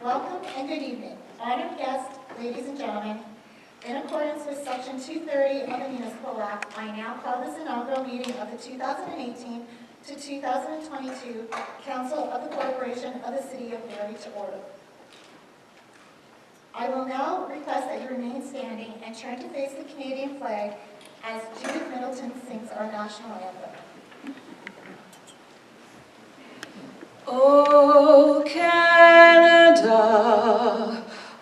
Welcome and good evening. Honored guests, ladies and gentlemen, in accordance with Section 230 of the Municipal Act, I now call this inaugural meeting of the 2018 to 2022 Council of the Corporation of the City of Barrie to order. I will now request that you remain standing and turn to face the Canadian flag as Judith Middleton sings our national anthem. O Canada,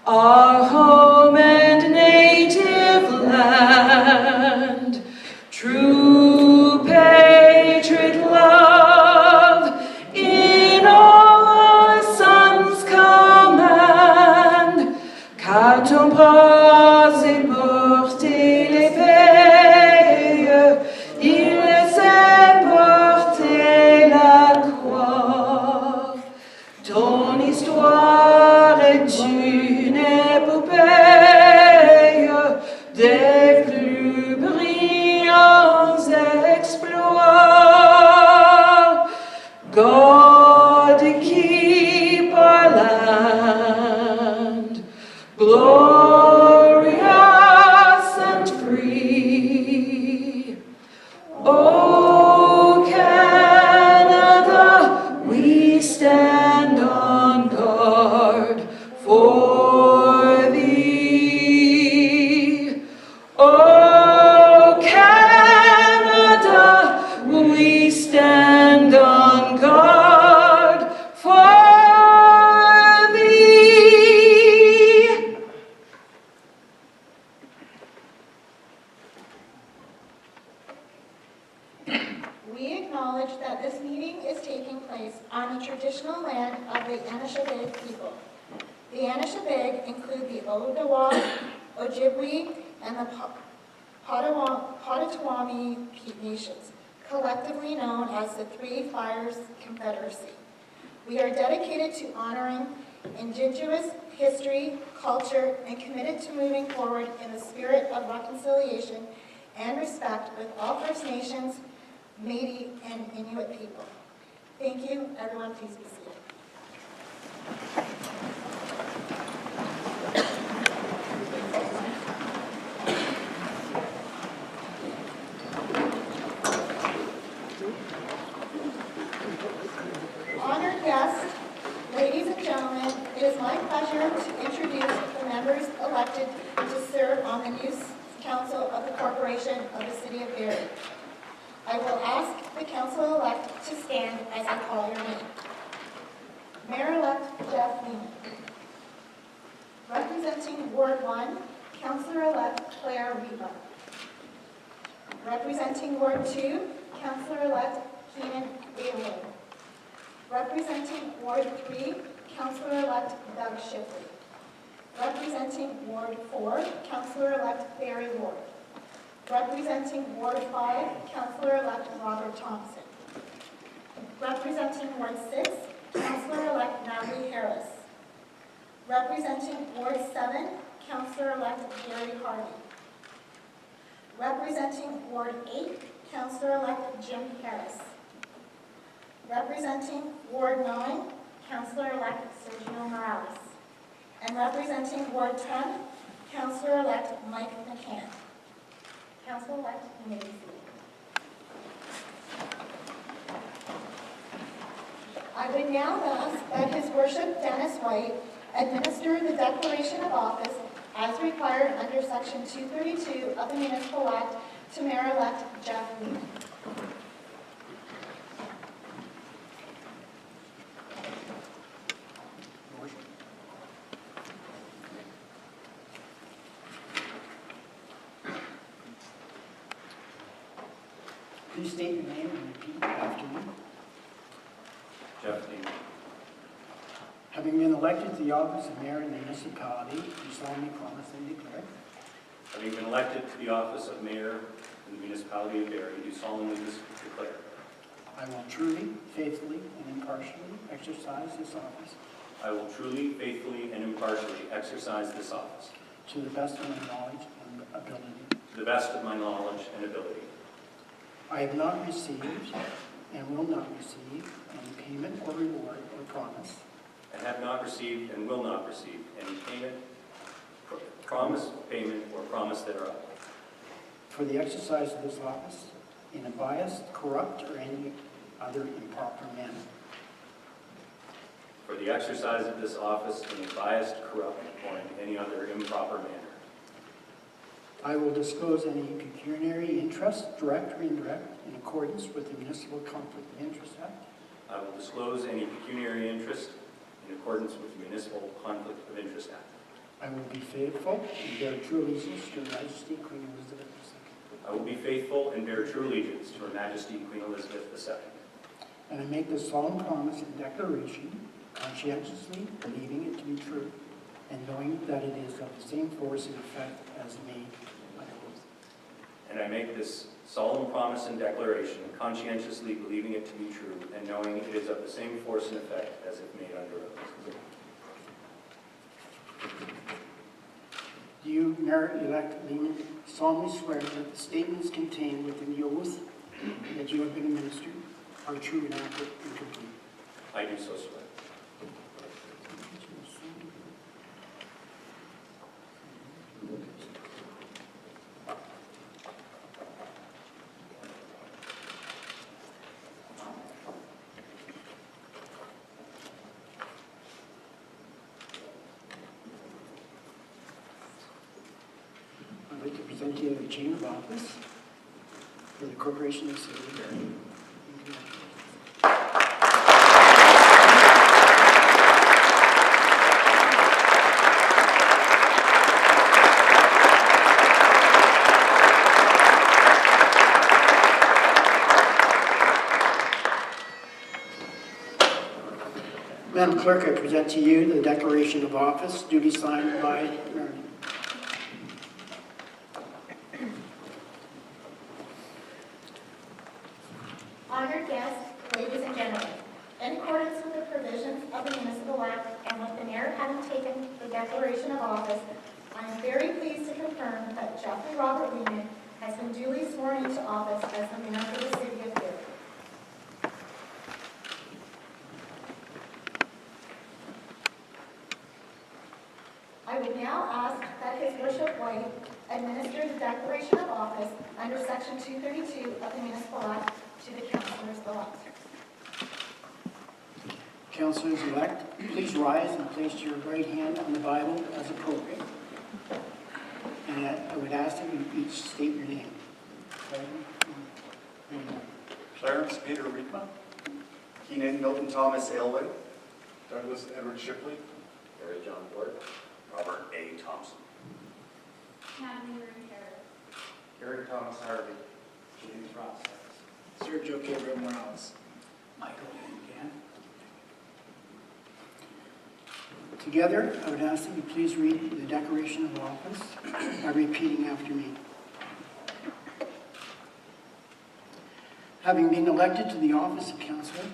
our home and native land, true patriot love in all our sons' command, car ton bras est porté l'épée, il sait porter la croix. Ton histoire est une épopée des plus brillants exploits. God keep our land glorious and free. O Canada, we stand on guard for thee. O Canada, we stand on guard for thee. We acknowledge that this meeting is taking place on the traditional land of the Anishinaabe people. The Anishinaabe include the Odawa, Ojibwe, and the Potawatomi nations, collectively known as the Three Fires Confederacy. We are dedicated to honoring Indigenous history, culture, and committed to moving forward in the spirit of reconciliation and respect with all First Nations, Métis, and Inuit people. Thank you. Everyone, please be seated. Honored guests, ladies and gentlemen, it is my pleasure to introduce the members elected to serve on the new Council of the Corporation of the City of Barrie. I will ask the Council-elect to stand as I call your name. Mayor-elect Jeff Lehman. Representing Ward 1, Councillor-elect Claire Reba. Representing Ward 2, Councillor-elect Keenan Bailey. Representing Ward 3, Councillor-elect Doug Shipley. Representing Ward 4, Councillor-elect Barrie Ward. Representing Ward 5, Councillor-elect Robert Thompson. Representing Ward 6, Councillor-elect Natalie Harris. Representing Ward 7, Councillor-elect Gary Hardy. Representing Ward 8, Councillor-elect Jim Harris. Representing Ward 9, Councillor-elect Sergio Morales. And representing Ward 10, Councillor-elect Mike McCann. Councillor-elect, you may be seated. I would now ask that His Worship Dennis White administer the declaration of office as required under Section 232 of the Municipal Act to Mayor-elect Jeff Lehman. Please state your name and repeat after me. Jeff Lehman. Having been elected to the office of mayor in the municipality, you solemnly promise and declare Having been elected to the office of mayor in the municipality of Barrie, do solemnly declare I will truly, faithfully, and impartially exercise this office I will truly, faithfully, and impartially exercise this office to the best of my knowledge and ability. to the best of my knowledge and ability. I have not received and will not receive any payment or reward or promise And have not received and will not receive any payment, promise, payment, or promise thereof for the exercise of this office in a biased, corrupt, or any other improper manner. for the exercise of this office in a biased, corrupt, or in any other improper manner. I will disclose any pecuniary interest, direct or indirect, in accordance with the Municipal Conflict of Interest Act. I will disclose any pecuniary interest in accordance with the Municipal Conflict of Interest Act. I will be faithful and bear true allegiance to Her Majesty Queen Elizabeth II. I will be faithful and bear true allegiance to Her Majesty Queen Elizabeth II. And I make this solemn promise and declaration, conscientiously believing it to be true, and knowing that it is of the same force and effect as made by oath. And I make this solemn promise and declaration, conscientiously believing it to be true, and knowing it is of the same force and effect as if made under oath. Do you, Mayor-elect Lehman, solemnly swear that the statements contained within the oath that you have been administered are true and accurate and complete? I do so swear. I'd like to present you the chain of office for the Corporation of the City of Barrie. Madam Clerk, I present to you the declaration of office duly signed by Mayor. Honored guests, ladies and gentlemen, in accordance with the provisions of the Municipal Act and with the mayor having taken the declaration of office, I am very pleased to confirm that Jeffrey Robert Lehman has been duly sworn into office as the mayor of the City of Barrie. I would now ask that His Worship White administer the declaration of office under Section 232 of the Municipal Act to the councillors-elect. Councillors-elect, please rise and place your right hand on the Bible as appropriate. And I would ask that you each state your name. Clarence Peter Rietma. Keenan Milton Thomas Aylway. Douglas Edward Shipley. Harry John Ford. Robert A. Thompson. Natalie Marie Harris. Gary Thomas Harvey. James Ross. Sergio Gabriel Morales. Michael Van. Together, I would ask that you please read the declaration of office by repeating after me. Having been elected to the office of councillor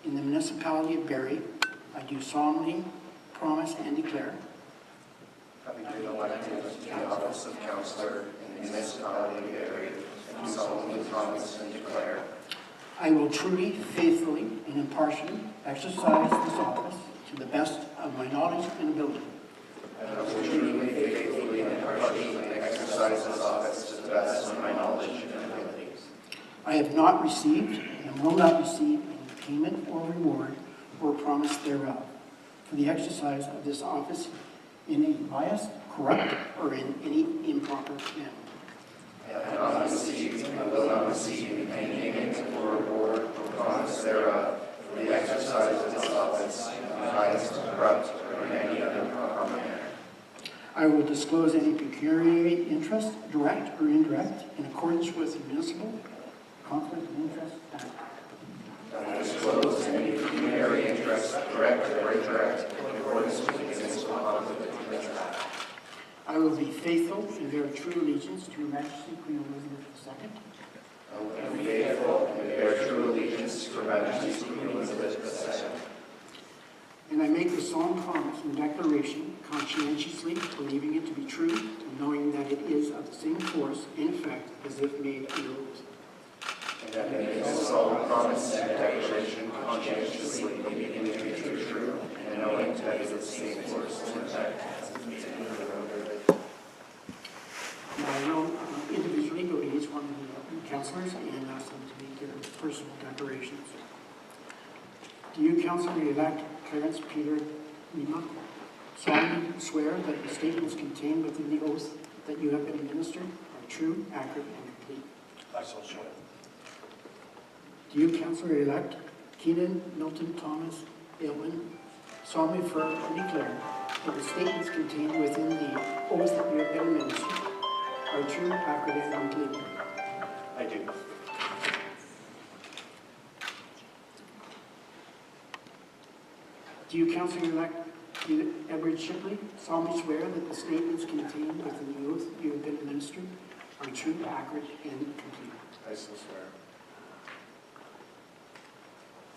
in the municipality of Barrie, I do solemnly promise and declare Having been elected to the office of councillor in the municipality of Barrie, I do solemnly promise and declare I will truly, faithfully, and impartially exercise this office to the best of my knowledge and ability. I will truly, faithfully, and not received and will not receive any payment or reward or promise thereof for the exercise of this office in a biased, corrupt, or in any improper manner. I have not received and will not receive any payment or reward or promise thereof for the exercise of this office in a biased, corrupt, or in any other improper manner. I will disclose any pecuniary interest, direct or indirect, in accordance with the Municipal Conflict of Interest Act. I will disclose any pecuniary interest, direct or indirect, in accordance with the Municipal Conflict of Interest Act. I will be faithful and bear true allegiance to Her Majesty Queen Elizabeth II. I will be faithful and bear true allegiance to Her Majesty Queen Elizabeth II. And I make the solemn promise and declaration, conscientiously believing it to be true, and knowing that it is of the same force and effect as if made under oath. And I make this solemn promise and declaration conscientiously believing it to be true, and knowing that it is of the same force and effect as if made under oath. Now, I will individually go to each one of the councillors and ask them to make their personal declarations. Do you, Councillor-elect Clarence Peter Lima, solemnly swear that the statements contained within the oath that you have been administered are true, accurate, and complete? I so swear. Do you, Councillor-elect Keenan Milton Thomas Aylwin, solemnly affirm or declare that the statements contained within the oath that you have been administered are true, accurate, and complete? I do. Do you, Councillor-elect Edward Shipley, solemnly swear that the statements contained within the oath you have been administered are true, accurate, and complete? I so swear.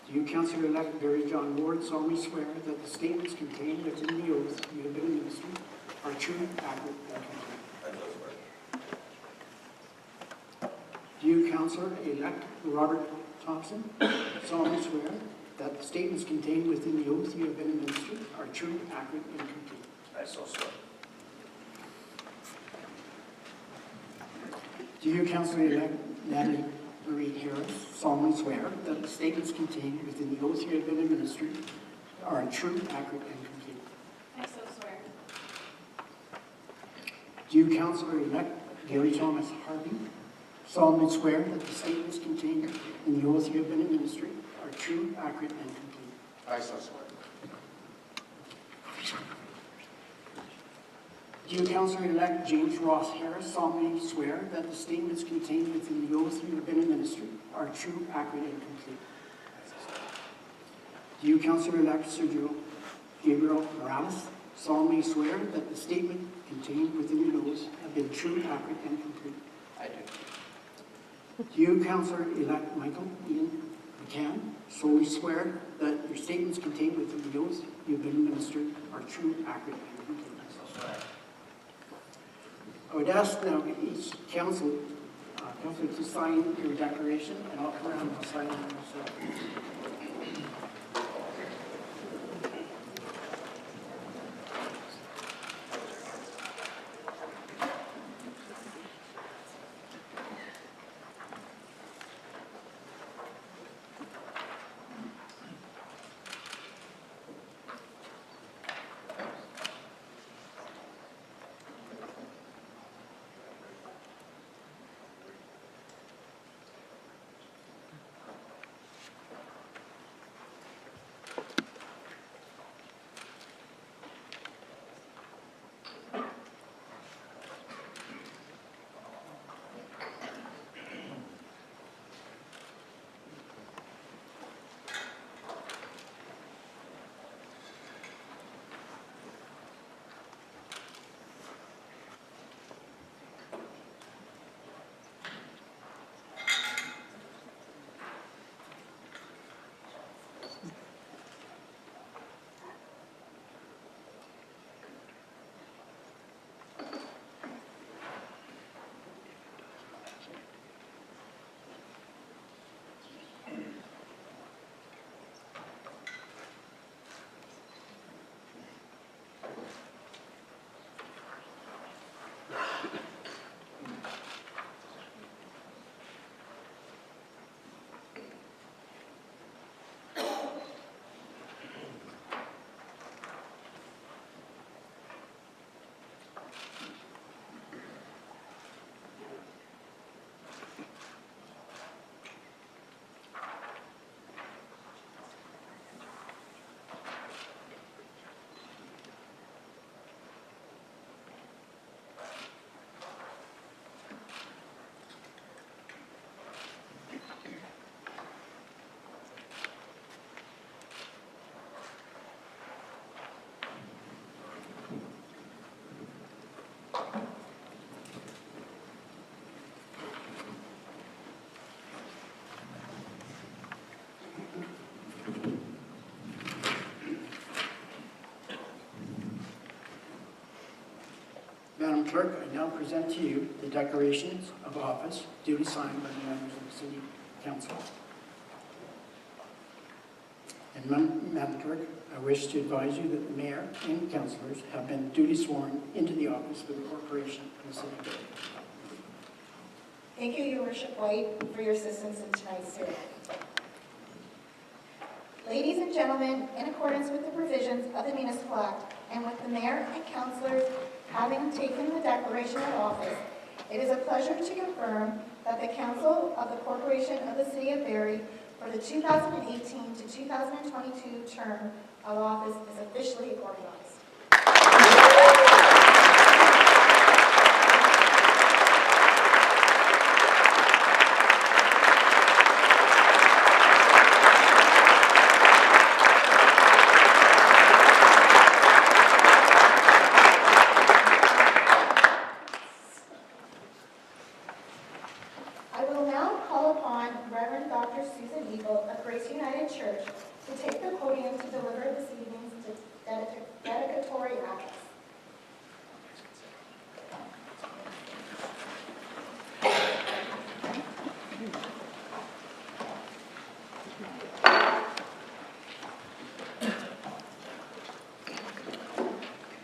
Do you, Councillor-elect Barrie John Ward, solemnly swear that the statements contained within the oath you have been administered are true, accurate, and complete? I so swear. Do you, Councillor-elect Robert Thompson, solemnly swear that the statements contained within the oath you have been administered are true, accurate, and complete? I so swear. Do you, Councillor-elect Natalie Marie Harris, solemnly swear that the statements contained within the oath you have been administered are true, accurate, and complete? I so swear. Do you, Councillor-elect Gary Thomas Harvey, solemnly swear that the statements contained in the oath you have been administered are true, accurate, and complete? I so swear. Do you, Councillor-elect James Ross Harris, solemnly swear that the statements contained within the oath you have been administered are true, accurate, and complete? Do you, Councillor-elect Sergio Gabriel Morales, solemnly swear that the statement contained within your oath have been true, accurate, and complete? I do. Do you, Councillor-elect Michael Ian McCann, solely swear that your statements contained within the oath you have been administered are true, accurate, and complete? I so swear. I would ask now each councillor to sign your declaration, and I'll come around and sign it myself. Madam Clerk, I now present to you the declarations of office duly signed by the members of the City Council. And Madam Clerk, I wish to advise you that the Mayor and councillors have been duly sworn into the office of the Corporation of the City of Barrie. Thank you, Your Worship White, for your assistance in tonight's ceremony. Ladies and gentlemen, in accordance with the provisions of the Municipal Act and with the Mayor and councillors having taken the declaration of office, it is a pleasure to confirm that the Council of the Corporation of the City of Barrie for the 2018 to 2022 term of office is officially organized. I will now call upon Reverend Dr. Susan Eagle of Grace United Church to take the podium to deliver this evening's dedicatory address.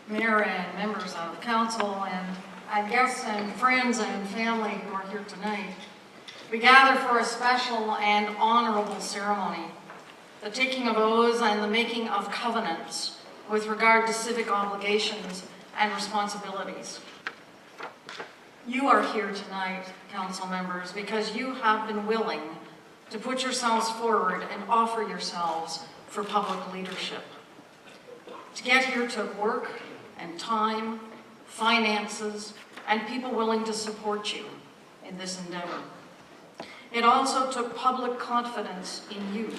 Mayor and members of council and guests and friends and family who are here tonight, we gather for a special and honorable ceremony, the taking of oaths and the making of covenants with regard to civic obligations and responsibilities. You are here tonight, council members, because you have been willing to put yourselves forward and offer yourselves for public leadership. To get here took work and time, finances, and people willing to support you in this endeavor. It also took public confidence in you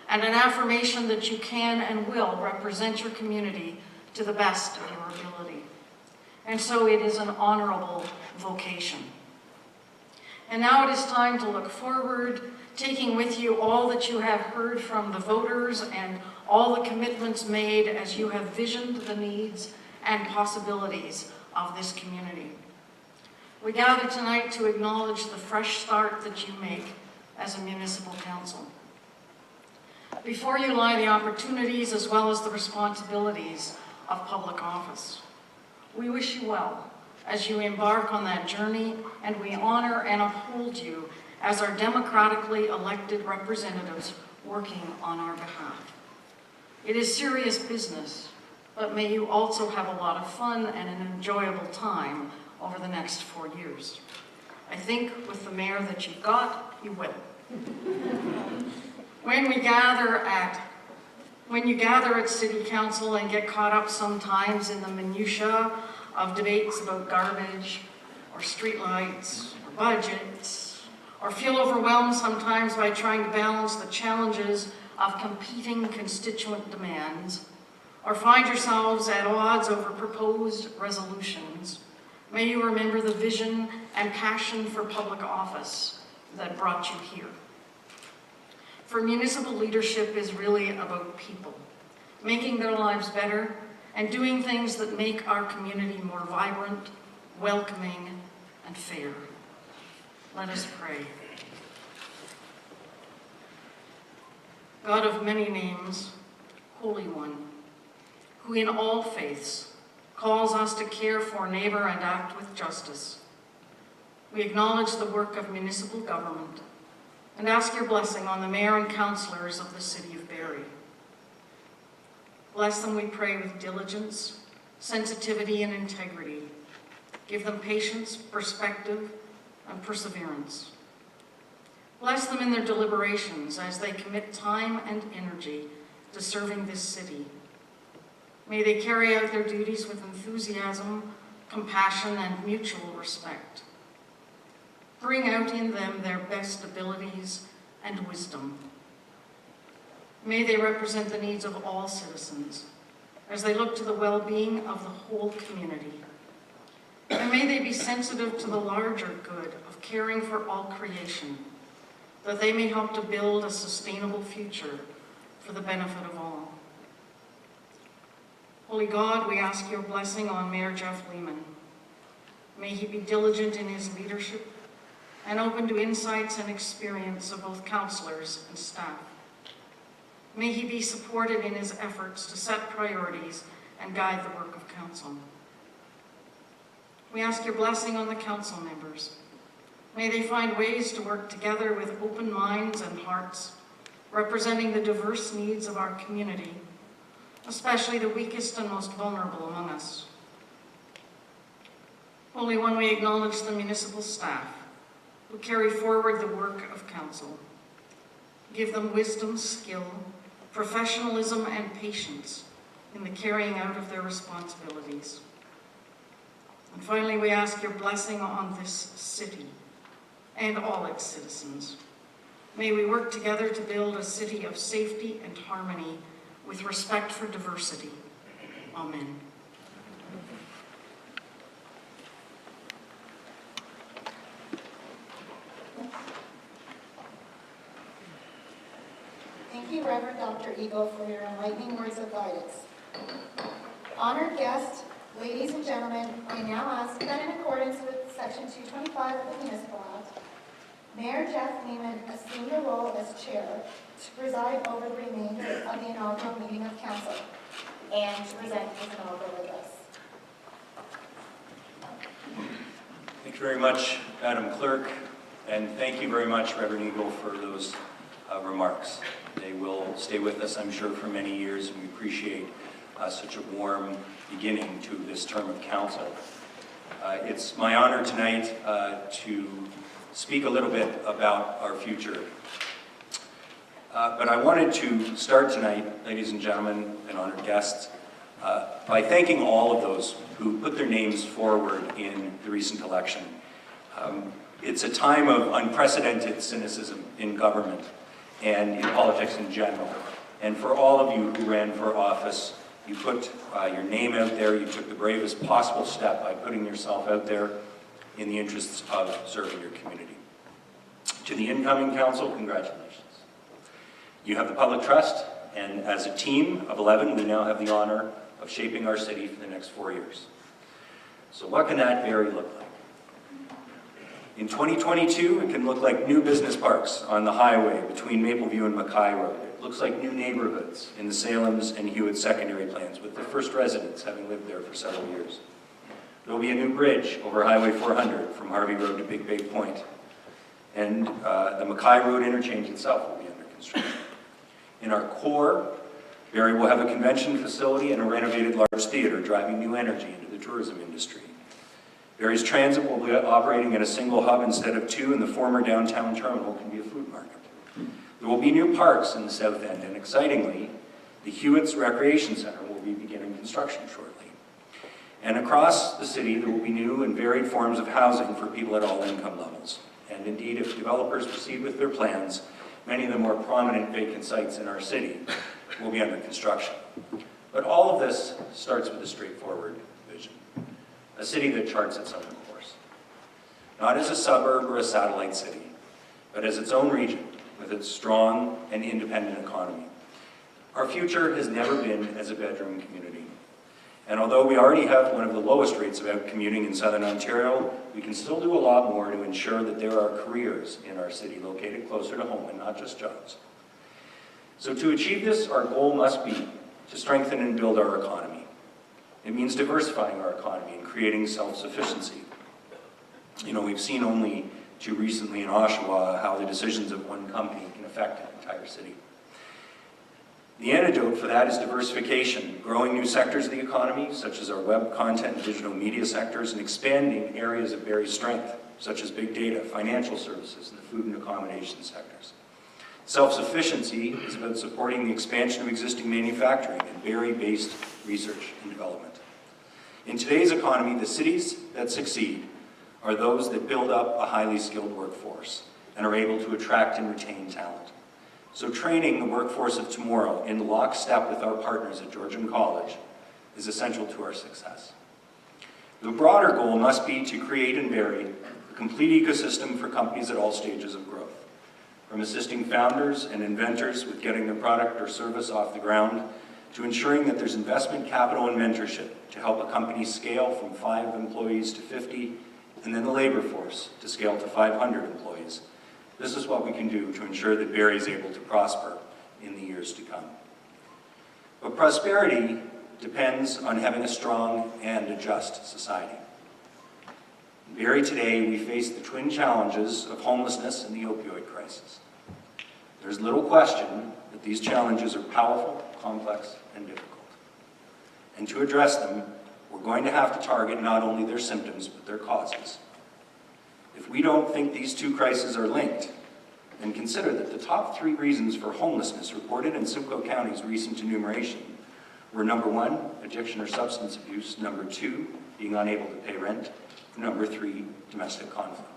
and an affirmation that you can and will represent your community to the best of your ability. And so it is an honorable vocation. And now it is time to look forward, taking with you all that you have heard from the voters and all the commitments made as you have visioned the needs and possibilities of this community. We gather tonight to acknowledge the fresh start that you make as a municipal council. Before you lie the opportunities as well as the responsibilities of public office. We wish you well as you embark on that journey, and we honor and uphold you as our democratically elected representatives working on our behalf. It is serious business, but may you also have a lot of fun and an enjoyable time over the next 4 years. I think with the mayor that you've got, you will. When you gather at City Council and get caught up sometimes in the minutiae of debates about garbage or streetlights or budgets, or feel overwhelmed sometimes by trying to balance the challenges of competing constituent demands, or find yourselves at odds over proposed resolutions, may you remember the vision and passion for public office that brought you here. For municipal leadership is really about people, making their lives better and doing things that make our community more vibrant, welcoming, and fair. Let us pray. God of many names, Holy One, who in all faiths calls us to care for neighbor and act with justice, we acknowledge the work of municipal government and ask your blessing on the mayor and councillors of the City of Barrie. Bless them, we pray, with diligence, sensitivity, and integrity. Give them patience, perspective, and perseverance. Bless them in their deliberations as they commit time and energy to serving this city. May they carry out their duties with enthusiasm, compassion, and mutual respect. Bring out in them their best abilities and wisdom. May they represent the needs of all citizens as they look to the well-being of the whole community. And may they be sensitive to the larger good of caring for all creation, that they may help to build a sustainable future for the benefit of all. Holy God, we ask your blessing on Mayor Jeff Lehman May he be diligent in his leadership and open to insights and experience of both councillors and staff. May he be supported in his efforts to set priorities and guide the work of council. We ask your blessing on the council members. May they find ways to work together with open minds and hearts, representing the diverse needs of our community, especially the weakest and most vulnerable among us. Holy One, we acknowledge the municipal staff who carry forward the work of council. Give them wisdom, skill, professionalism, and patience in the carrying out of their responsibilities. And finally, we ask your blessing on this city and all its citizens. May we work together to build a city of safety and harmony with respect for diversity. Amen. Thank you, Reverend Dr. Eagle, for your enlightening words of guidance. Honored guests, ladies and gentlemen, I now ask that in accordance with Section 225 of the Municipal Act, Mayor Jeff Neiman assume the role as chair to preside over the remainder of the inaugural meeting of council and to present his inaugural address. Thank you very much, Madam Clerk, and thank you very much, Reverend Eagle, for those remarks. They will stay with us, I'm sure, for many years, and we appreciate such a warm beginning to this term of council. It's my honor tonight to speak a little bit about our future. But I wanted to start tonight, ladies and gentlemen and honored guests, by thanking all of those who put their names forward in the recent election. It's a time of unprecedented cynicism in government and in politics in general. And for all of you who ran for office, you put your name out there, you took the bravest possible step by putting yourself out there in the interests of serving your community. To the incoming council, congratulations. You have the public trust, and as a team of 11, we now have the honor of shaping our city for the next 4 years. So what can that Barrie look like? In 2022, it can look like new business parks on the highway between Mapleview and Mackay Road. It looks like new neighborhoods in the Salem's and Hewitt secondary plans, with the first residents having lived there for several years. There will be a new bridge over Highway 400 from Harvey Road to Big Bay Point. And the Mackay Road interchange itself will be under construction. In our core, Barrie will have a convention facility and a renovated large theater, driving new energy into the tourism industry. Barrie's transit will be operating at a single hub instead of two, and the former downtown terminal can be a food market. There will be new parks in the south end, and excitingly, the Hewitt's Recreation Center will be beginning construction shortly. And across the city, there will be new and varied forms of housing for people at all income levels. And indeed, if developers proceed with their plans, many of the more prominent vacant sites in our city will be under construction. But all of this starts with a straightforward vision. A city that charts its own course. Not as a suburb or a satellite city, but as its own region with its strong and independent economy. Our future has never been as a bedroom community. And although we already have one of the lowest rates of out-commuting in Southern Ontario, we can still do a lot more to ensure that there are careers in our city located closer to home and not just jobs. So to achieve this, our goal must be to strengthen and build our economy. It means diversifying our economy and creating self-sufficiency. You know, we've seen only too recently in Oshawa how the decisions of one company can affect an entire city. The antidote for that is diversification, growing new sectors of the economy, such as our web content and digital media sectors, and expanding areas of Barrie's strength, such as big data, financial services, and the food and accommodation sectors. Self-sufficiency is about supporting the expansion of existing manufacturing and Barrie-based research and development. In today's economy, the cities that succeed are those that build up a highly skilled workforce and are able to attract and retain talent. So training the workforce of tomorrow in lockstep with our partners at Georgian College is essential to our success. The broader goal must be to create in Barrie a complete ecosystem for companies at all stages of growth, from assisting founders and inventors with getting their product or service off the ground, to ensuring that there's investment capital and mentorship to help a company scale from 5 employees to 50, and then the labor force to scale to 500 employees. This is what we can do to ensure that Barrie is able to prosper in the years to come. But prosperity depends on having a strong and a just society. In Barrie today, we face the twin challenges of homelessness and the opioid crisis. There's little question that these challenges are powerful, complex, and difficult. And to address them, we're going to have to target not only their symptoms, but their causes. If we don't think these two crises are linked, then consider that the top 3 reasons for homelessness reported in Simcoe County's recent enumeration were number 1, addiction or substance abuse, number 2, being unable to pay rent, number 3, domestic conflict.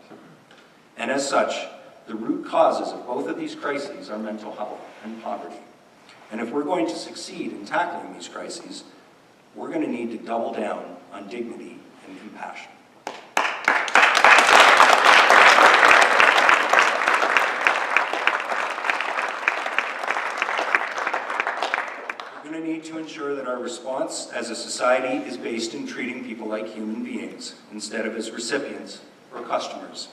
And as such, the root causes of both of these crises are mental health and poverty. And if we're going to succeed in tackling these crises, we're going to need to double down on dignity and compassion. We're going to need to ensure that our response as a society is based in treating people like human beings instead of as recipients or customers.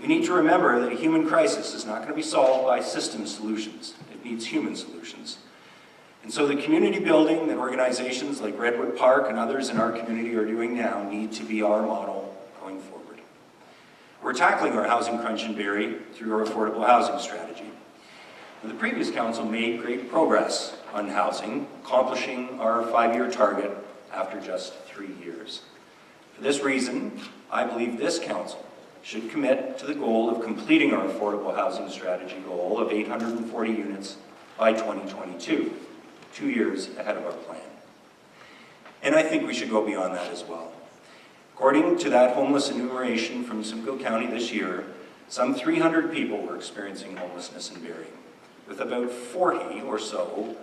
We need to remember that a human crisis is not going to be solved by system solutions. It needs human solutions. And so the community building that organizations like Redwood Park and others in our community are doing now need to be our model going forward. We're tackling our housing crunch in Barrie through our affordable housing strategy. The previous council made great progress on housing, accomplishing our 5-year target after just 3 years. For this reason, I believe this council should commit to the goal of completing our affordable housing strategy goal of 840 units by 2022, 2 years ahead of our plan. And I think we should go beyond that as well. According to that homeless enumeration from Simcoe County this year, some 300 people were experiencing homelessness in Barrie, with about 40 or so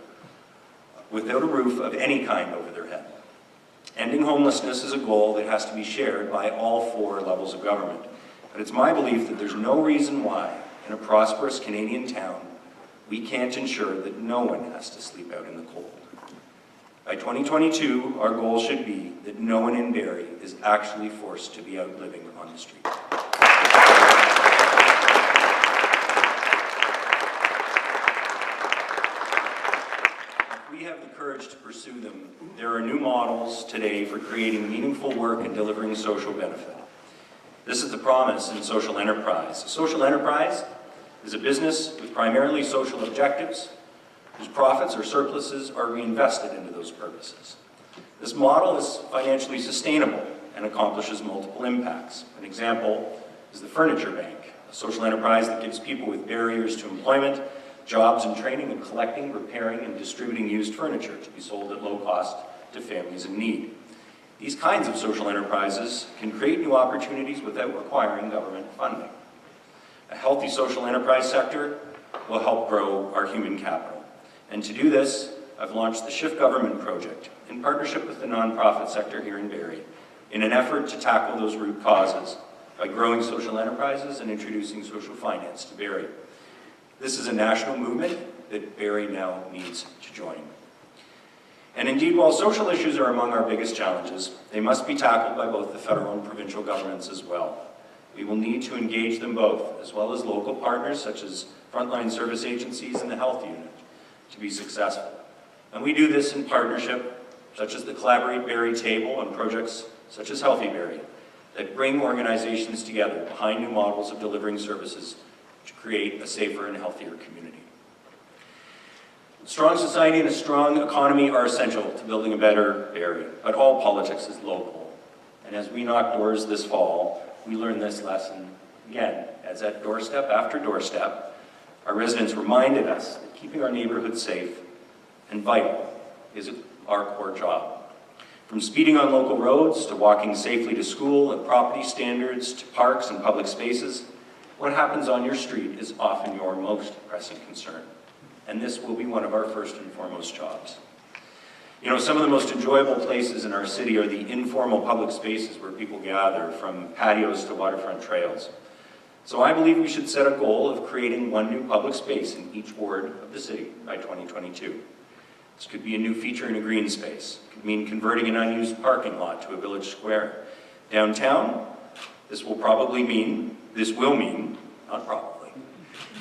without a roof of any kind over their head. Ending homelessness is a goal that has to be shared by all 4 levels of government. But it's my belief that there's no reason why, in a prosperous Canadian town, we can't ensure that no one has to sleep out in the cold. By 2022, our goal should be that no one in Barrie is actually forced to be out living on the street. If we have the courage to pursue them, there are new models today for creating meaningful work and delivering social benefit. This is the promise in social enterprise. A social enterprise is a business with primarily social objectives, whose profits or surpluses are reinvested into those purposes. This model is financially sustainable and accomplishes multiple impacts. An example is the Furniture Bank, a social enterprise that gives people with barriers to employment jobs and training in collecting, repairing, and distributing used furniture to be sold at low cost to families in need. These kinds of social enterprises can create new opportunities without requiring government funding. A healthy social enterprise sector will help grow our human capital. And to do this, I've launched the Shift Government Project in partnership with the nonprofit sector here in Barrie in an effort to tackle those root causes by growing social enterprises and introducing social finance to Barrie. This is a national movement that Barrie now needs to join. And indeed, while social issues are among our biggest challenges, they must be tackled by both the federal and provincial governments as well. We will need to engage them both, as well as local partners such as frontline service agencies and the health unit, to be successful. And we do this in partnership, such as the Collaborate Barrie table and projects such as Healthy Barrie, that bring organizations together behind new models of delivering services to create a safer and healthier community. A strong society and a strong economy are essential to building a better Barrie, but all politics is local. And as we knock doors this fall, we learn this lesson again, as at doorstep after doorstep, our residents reminded us that keeping our neighborhoods safe and vital is our core job. From speeding on local roads to walking safely to school and property standards to parks and public spaces, what happens on your street is often your most pressing concern. And this will be one of our first and foremost jobs. You know, some of the most enjoyable places in our city are the informal public spaces where people gather, from patios to waterfront trails. So I believe we should set a goal of creating one new public space in each ward of the city by 2022. This could be a new feature in a green space. It could mean converting an unused parking lot to a village square. Downtown, this will mean, not probably,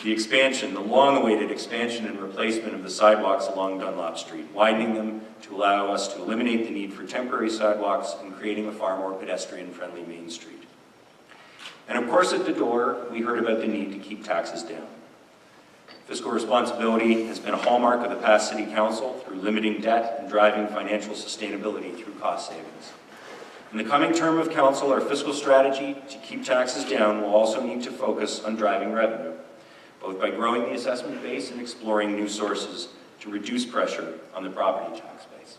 the expansion, the long-awaited expansion and replacement of the sidewalks along Dunlop Street, widening them to allow us to eliminate the need for temporary sidewalks and creating a far more pedestrian-friendly Main Street. And of course, at the door, we heard about the need to keep taxes down. Fiscal responsibility has been a hallmark of the past City Council through limiting debt and driving financial sustainability through cost savings. In the coming term of Council, our fiscal strategy to keep taxes down will also need to focus on driving revenue, both by growing the assessment base and exploring new sources to reduce pressure on the property tax base.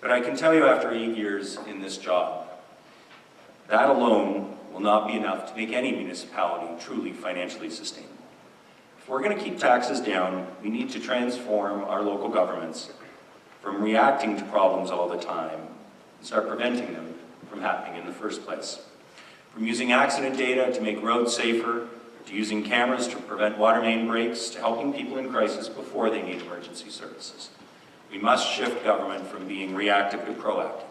But I can tell you after 8 years in this job, that alone will not be enough to make any municipality truly financially sustainable. If we're going to keep taxes down, we need to transform our local governments from reacting to problems all the time and start preventing them from happening in the first place. From using accident data to make roads safer, to using cameras to prevent water main breaks, to helping people in crisis before they need emergency services. We must shift government from being reactive to proactive.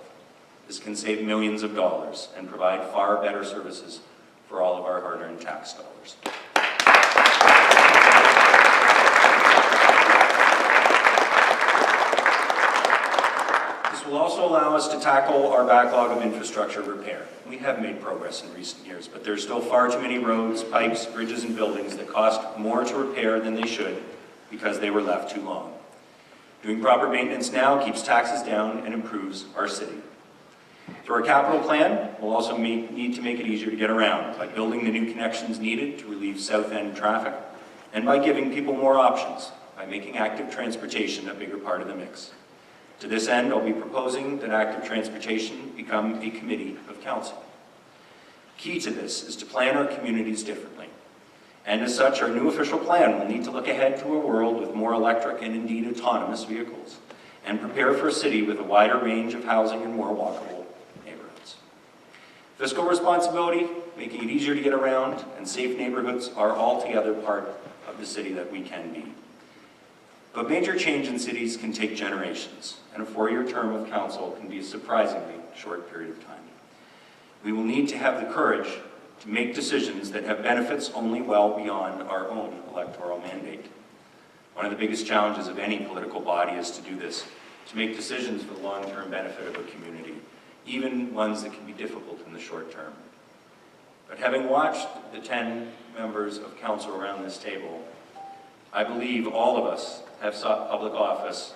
This can save millions of dollars and provide far better services for all of our hard-earned tax dollars. This will also allow us to tackle our backlog of infrastructure repair. We have made progress in recent years, but there's still far too many roads, pipes, bridges, and buildings that cost more to repair than they should because they were left too long. Doing proper maintenance now keeps taxes down and improves our city. Through our capital plan, we'll also need to make it easier to get around by building the new connections needed to relieve South End traffic and by giving people more options by making active transportation a bigger part of the mix. To this end, I'll be proposing that active transportation become a committee of council. Key to this is to plan our communities differently. And as such, our new official plan will need to look ahead to a world with more electric and indeed autonomous vehicles and prepare for a city with a wider range of housing and more walkable neighborhoods. Fiscal responsibility, making it easier to get around, and safe neighborhoods are altogether part of the city that we can be. But major change in cities can take generations, and a 4-year term of council can be a surprisingly short period of time. We will need to have the courage to make decisions that have benefits only well beyond our own electoral mandate. One of the biggest challenges of any political body is to do this, to make decisions for the long-term benefit of a community, even ones that can be difficult in the short term. But having watched the 10 members of council around this table, I believe all of us have sought public office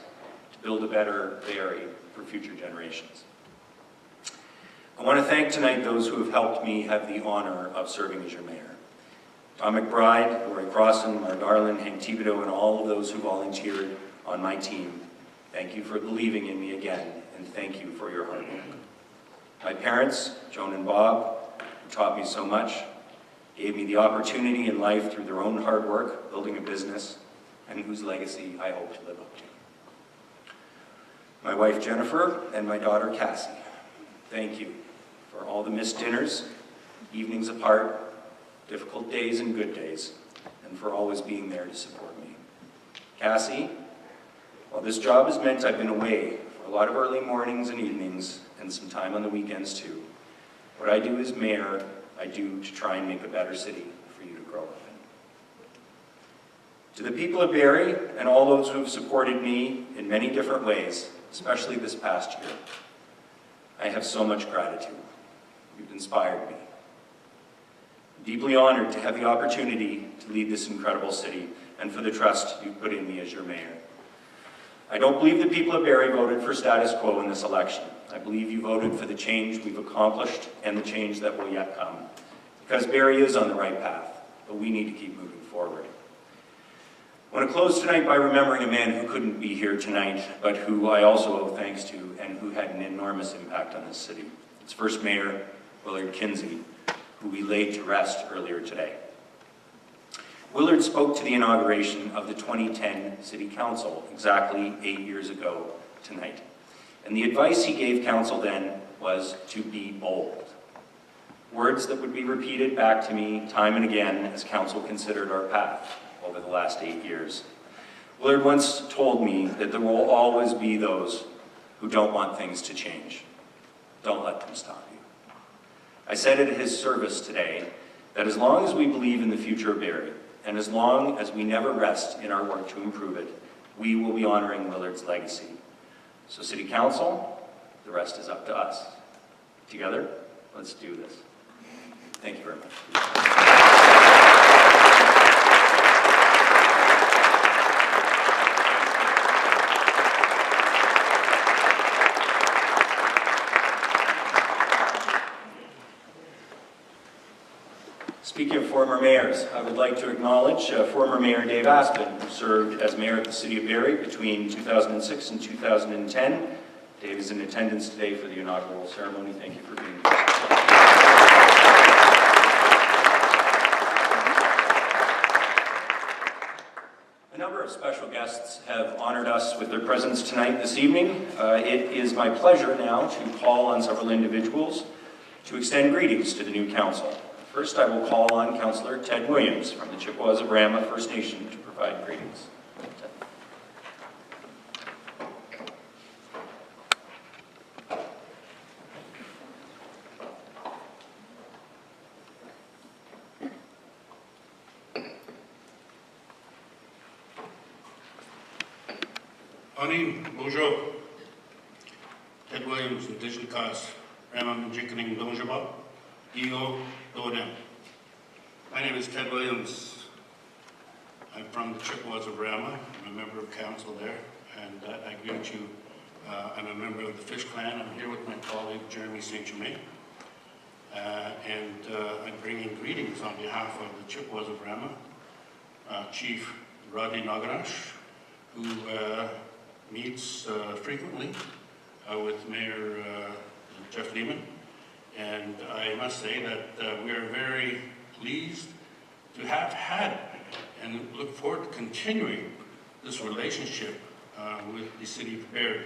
to build a better Barrie for future generations. I want to thank tonight those who have helped me have the honor of serving as your mayor. Tom McBride, Lori Crossan, Mark Garland, Hank Thibodeau, and all of those who volunteered on my team. Thank you for believing in me again, and thank you for your hard work. My parents, Joan and Bob, who taught me so much, gave me the opportunity in life through their own hard work, building a business, and whose legacy I hope to live up to. My wife Jennifer and my daughter Cassie, thank you for all the missed dinners, evenings apart, difficult days and good days, and for always being there to support me. Cassie, while this job has meant I've been away for a lot of early mornings and evenings and some time on the weekends too, what I do as mayor, I do to try and make a better city for you to grow up in. To the people of Barrie and all those who have supported me in many different ways, especially this past year, I have so much gratitude. You've inspired me. I'm deeply honored to have the opportunity to lead this incredible city and for the trust you've put in me as your mayor. I don't believe the people of Barrie voted for status quo in this election. I believe you voted for the change we've accomplished and the change that will yet come. Because Barrie is on the right path, but we need to keep moving forward. I want to close tonight by remembering a man who couldn't be here tonight, but who I also owe thanks to and who had an enormous impact on this city. Its first mayor, Willard Kinsey, who we laid to rest earlier today. Willard spoke to the inauguration of the 2010 City Council exactly 8 years ago tonight. And the advice he gave council then was to be bold. Words that would be repeated back to me time and again as council considered our path over the last 8 years. Willard once told me that there will always be those who don't want things to change. Don't let them stop you. I said at his service today that as long as we believe in the future of Barrie, and as long as we never rest in our work to improve it, we will be honoring Willard's legacy. So City Council, the rest is up to us. Together, let's do this. Thank you very much. Speaking of former mayors, I would like to acknowledge former Mayor Dave Aspen, who served as mayor of the City of Barrie between 2006 and 2010. Dave is in attendance today for the inaugural ceremony. Thank you for being here. A number of special guests have honored us with their presence tonight this evening. It is my pleasure now to call on several individuals to extend greetings to the new council. First, I will call on Councillor Ted Williams from the Chippewas of Rama First Nation to provide greetings. Anin, bonjour. Ted Williams, Indigenous Cause, Ramam Jikaning Donjaba, Ego Dodem. My name is Ted Williams. I'm from the Chippewas of Rama. I'm a member of council there, and I greet you. I'm a member of the Fish Clan. I'm here with my colleague, Jeremy St. Germain. I'm bringing greetings on behalf of the Chippewas of Rama, Chief Rodney Nagarash, who meets frequently with Mayor Jeff Lehman. And I must say that we are very pleased to have had and look forward to continuing this relationship with the City of Barrie.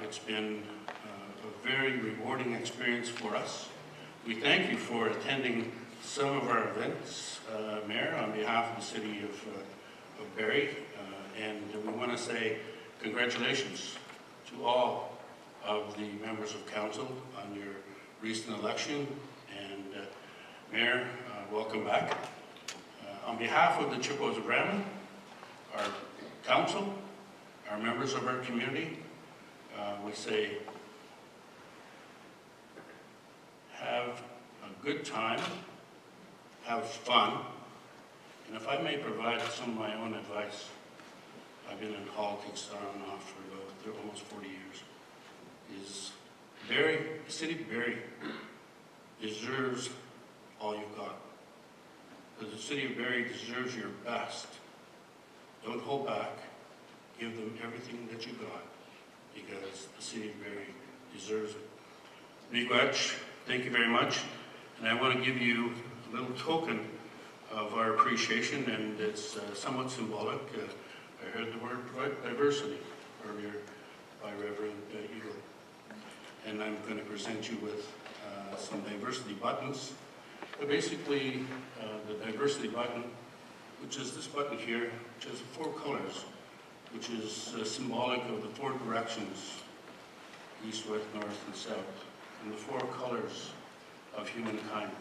It's been a very rewarding experience for us. We thank you for attending some of our events, Mayor, on behalf of the City of Barrie. And we want to say congratulations to all of the members of council on your recent election. And Mayor, welcome back. On behalf of the Chippewas of Rama, our council, our members of our community, we say have a good time, have fun, and if I may provide some of my own advice, I've been in politics on and off for almost 40 years, is Barrie, the City of Barrie deserves all you've got. The City of Barrie deserves your best. Don't hold back. Give them everything that you got, because the City of Barrie deserves it. Miigwech, thank you very much. And I want to give you a little token of our appreciation, and it's somewhat symbolic. I heard the word diversity earlier by Reverend Eagle. And I'm going to present you with some diversity buttons. But basically, the diversity button, which is this button here, which has 4 colors, which is symbolic of the 4 directions, east, west, north, and south, and the 4 colors of humankind.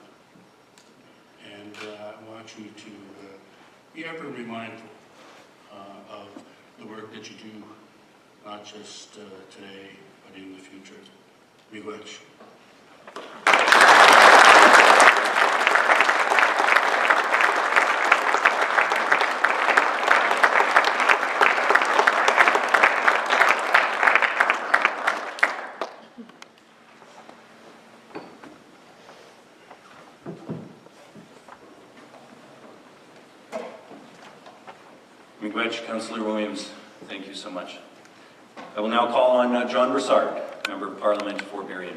And I want you to be ever remindful of the work that you do, not just today, but in the future. Miigwech. Miigwech, Councillor Williams, thank you so much. I will now call on John Broussard, Member of Parliament for Barrie.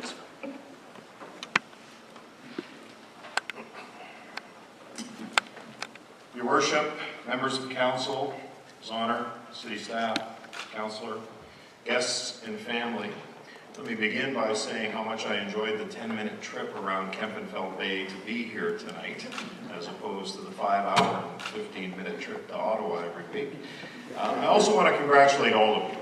Your Worship, members of council, His Honour, city staff, councillor, guests and family, Let me begin by saying how much I enjoyed the 10-minute trip around Kempenfeld Bay to be here tonight, as opposed to the 5-hour and 15-minute trip to Ottawa every week. I also want to congratulate all of you.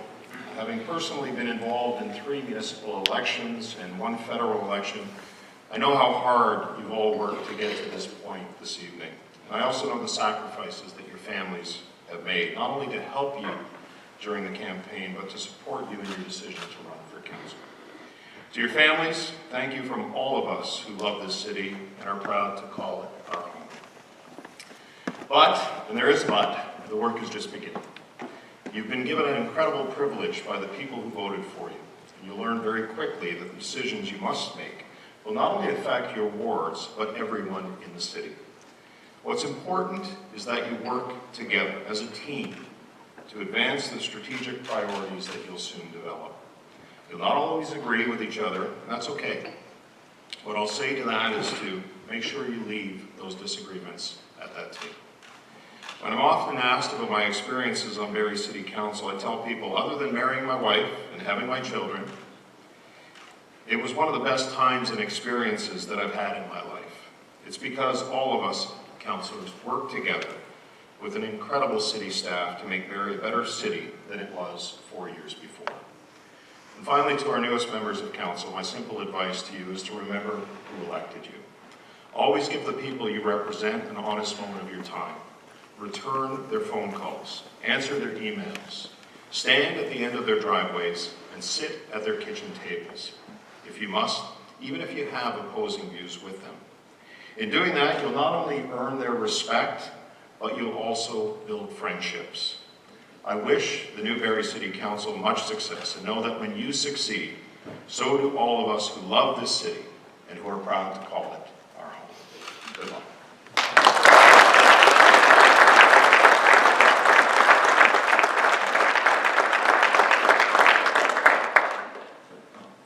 Having personally been involved in 3 municipal elections and 1 federal election, I know how hard you've all worked to get to this point this evening. And I also know the sacrifices that your families have made, not only to help you during the campaign, but to support you in your decision to run for council. To your families, thank you from all of us who love this city and are proud to call it our home. But, and there is but, the work is just beginning. You've been given an incredible privilege by the people who voted for you, and you'll learn very quickly that the decisions you must make will not only affect your wards, but everyone in the city. What's important is that you work together as a team to advance the strategic priorities that you'll soon develop. You'll not always agree with each other, and that's okay. What I'll say to that is to make sure you leave those disagreements at that table. When I'm often asked about my experiences on Barrie City Council, I tell people, other than marrying my wife and having my children, it was one of the best times and experiences that I've had in my life. It's because all of us councillors work together with an incredible city staff to make Barrie a better city than it was 4 years before. And finally, to our newest members of council, my simple advice to you is to remember who elected you. Always give the people you represent an honest moment of your time. Return their phone calls, answer their emails, stand at the end of their driveways, and sit at their kitchen tables, if you must, even if you have opposing views with them. In doing that, you'll not only earn their respect, but you'll also build friendships. I wish the new Barrie City Council much success, and know that when you succeed, so do all of us who love this city and who are proud to call it our home. Good luck.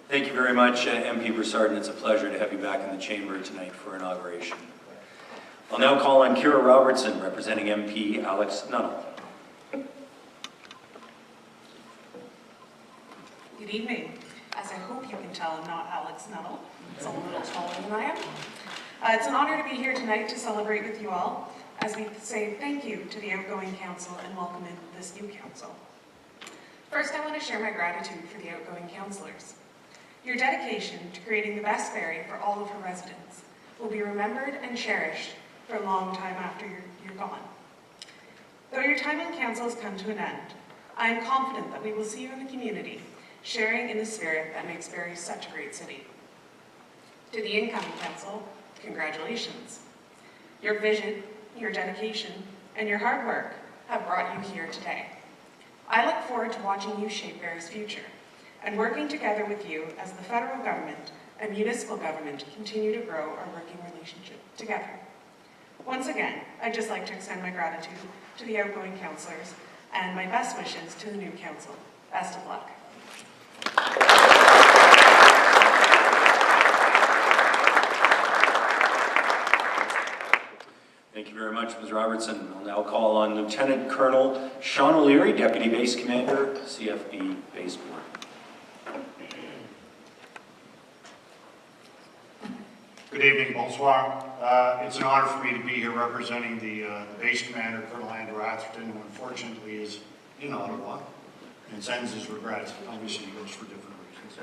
Thank you very much, MP Broussard, and it's a pleasure to have you back in the chamber tonight for inauguration. I'll now call on Kira Robertson, representing MP Alex Nuttall. Good evening. As I hope you can tell, I'm not Alex Nuttall. It's a little taller than I am. It's an honor to be here tonight to celebrate with you all as we say thank you to the outgoing council and welcome in this new council. First, I want to share my gratitude for the outgoing councillors. Your dedication to creating the best Barrie for all of her residents will be remembered and cherished for a long time after you're gone. Though your time in council has come to an end, I am confident that we will see you in the community, sharing in the spirit that makes Barrie such a great city. To the incoming council, congratulations. Your vision, your dedication, and your hard work have brought you here today. I look forward to watching you shape Barrie's future and working together with you as the federal government and municipal government continue to grow our working relationship together. Once again, I'd just like to extend my gratitude to the outgoing councillors and my best wishes to the new council. Best of luck. Thank you very much, Ms. Robertson. I'll now call on Lieutenant Colonel Sean O'Leary, Deputy Base Commander, CFB Base Board. Good evening, bonsoir. It's an honor for me to be here representing the base commander, Colonel Andrew Atherton, who unfortunately is in Ottawa and sends his regrets. Obviously, he goes for different reasons.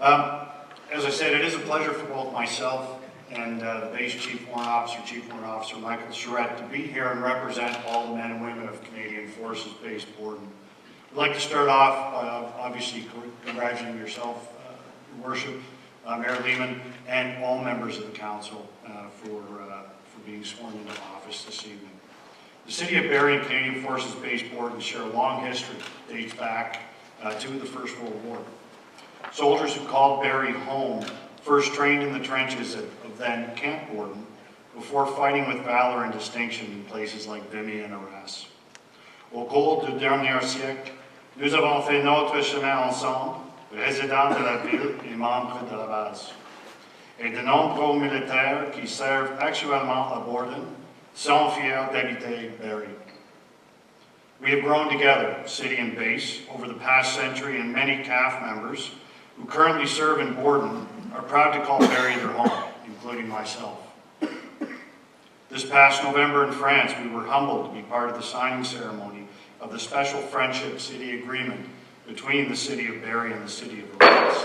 As I said, it is a pleasure for both myself and the base Chief Warrant Officer Michael Charette, to be here and represent all the men and women of Canadian Forces Base Board. I'd like to start off, obviously, congratulating yourself, Your Worship, Mayor Lehman, and all members of the council for being sworn into office this evening. The City of Barrie and Canadian Forces Base Board share a long history that dates back to the First World War. Soldiers who called Barrie home first trained in the trenches of then Camp Gordon before fighting with valor and distinction in places like Vimy and Arras. Au cours du dernier siècle, nous avons fait notre chemin ensemble, résidents de la ville et membres de la base. Et de nombreux militaires qui servent actuellement à Borden sont fiers d'habiter Barrie. We have grown together, city and base, over the past century, and many CAF members who currently serve in Borden are proud to call Barrie their home, including myself. This past November in France, we were humbled to be part of the signing ceremony of the Special Friendship City Agreement between the City of Barrie and the City of Lawrence.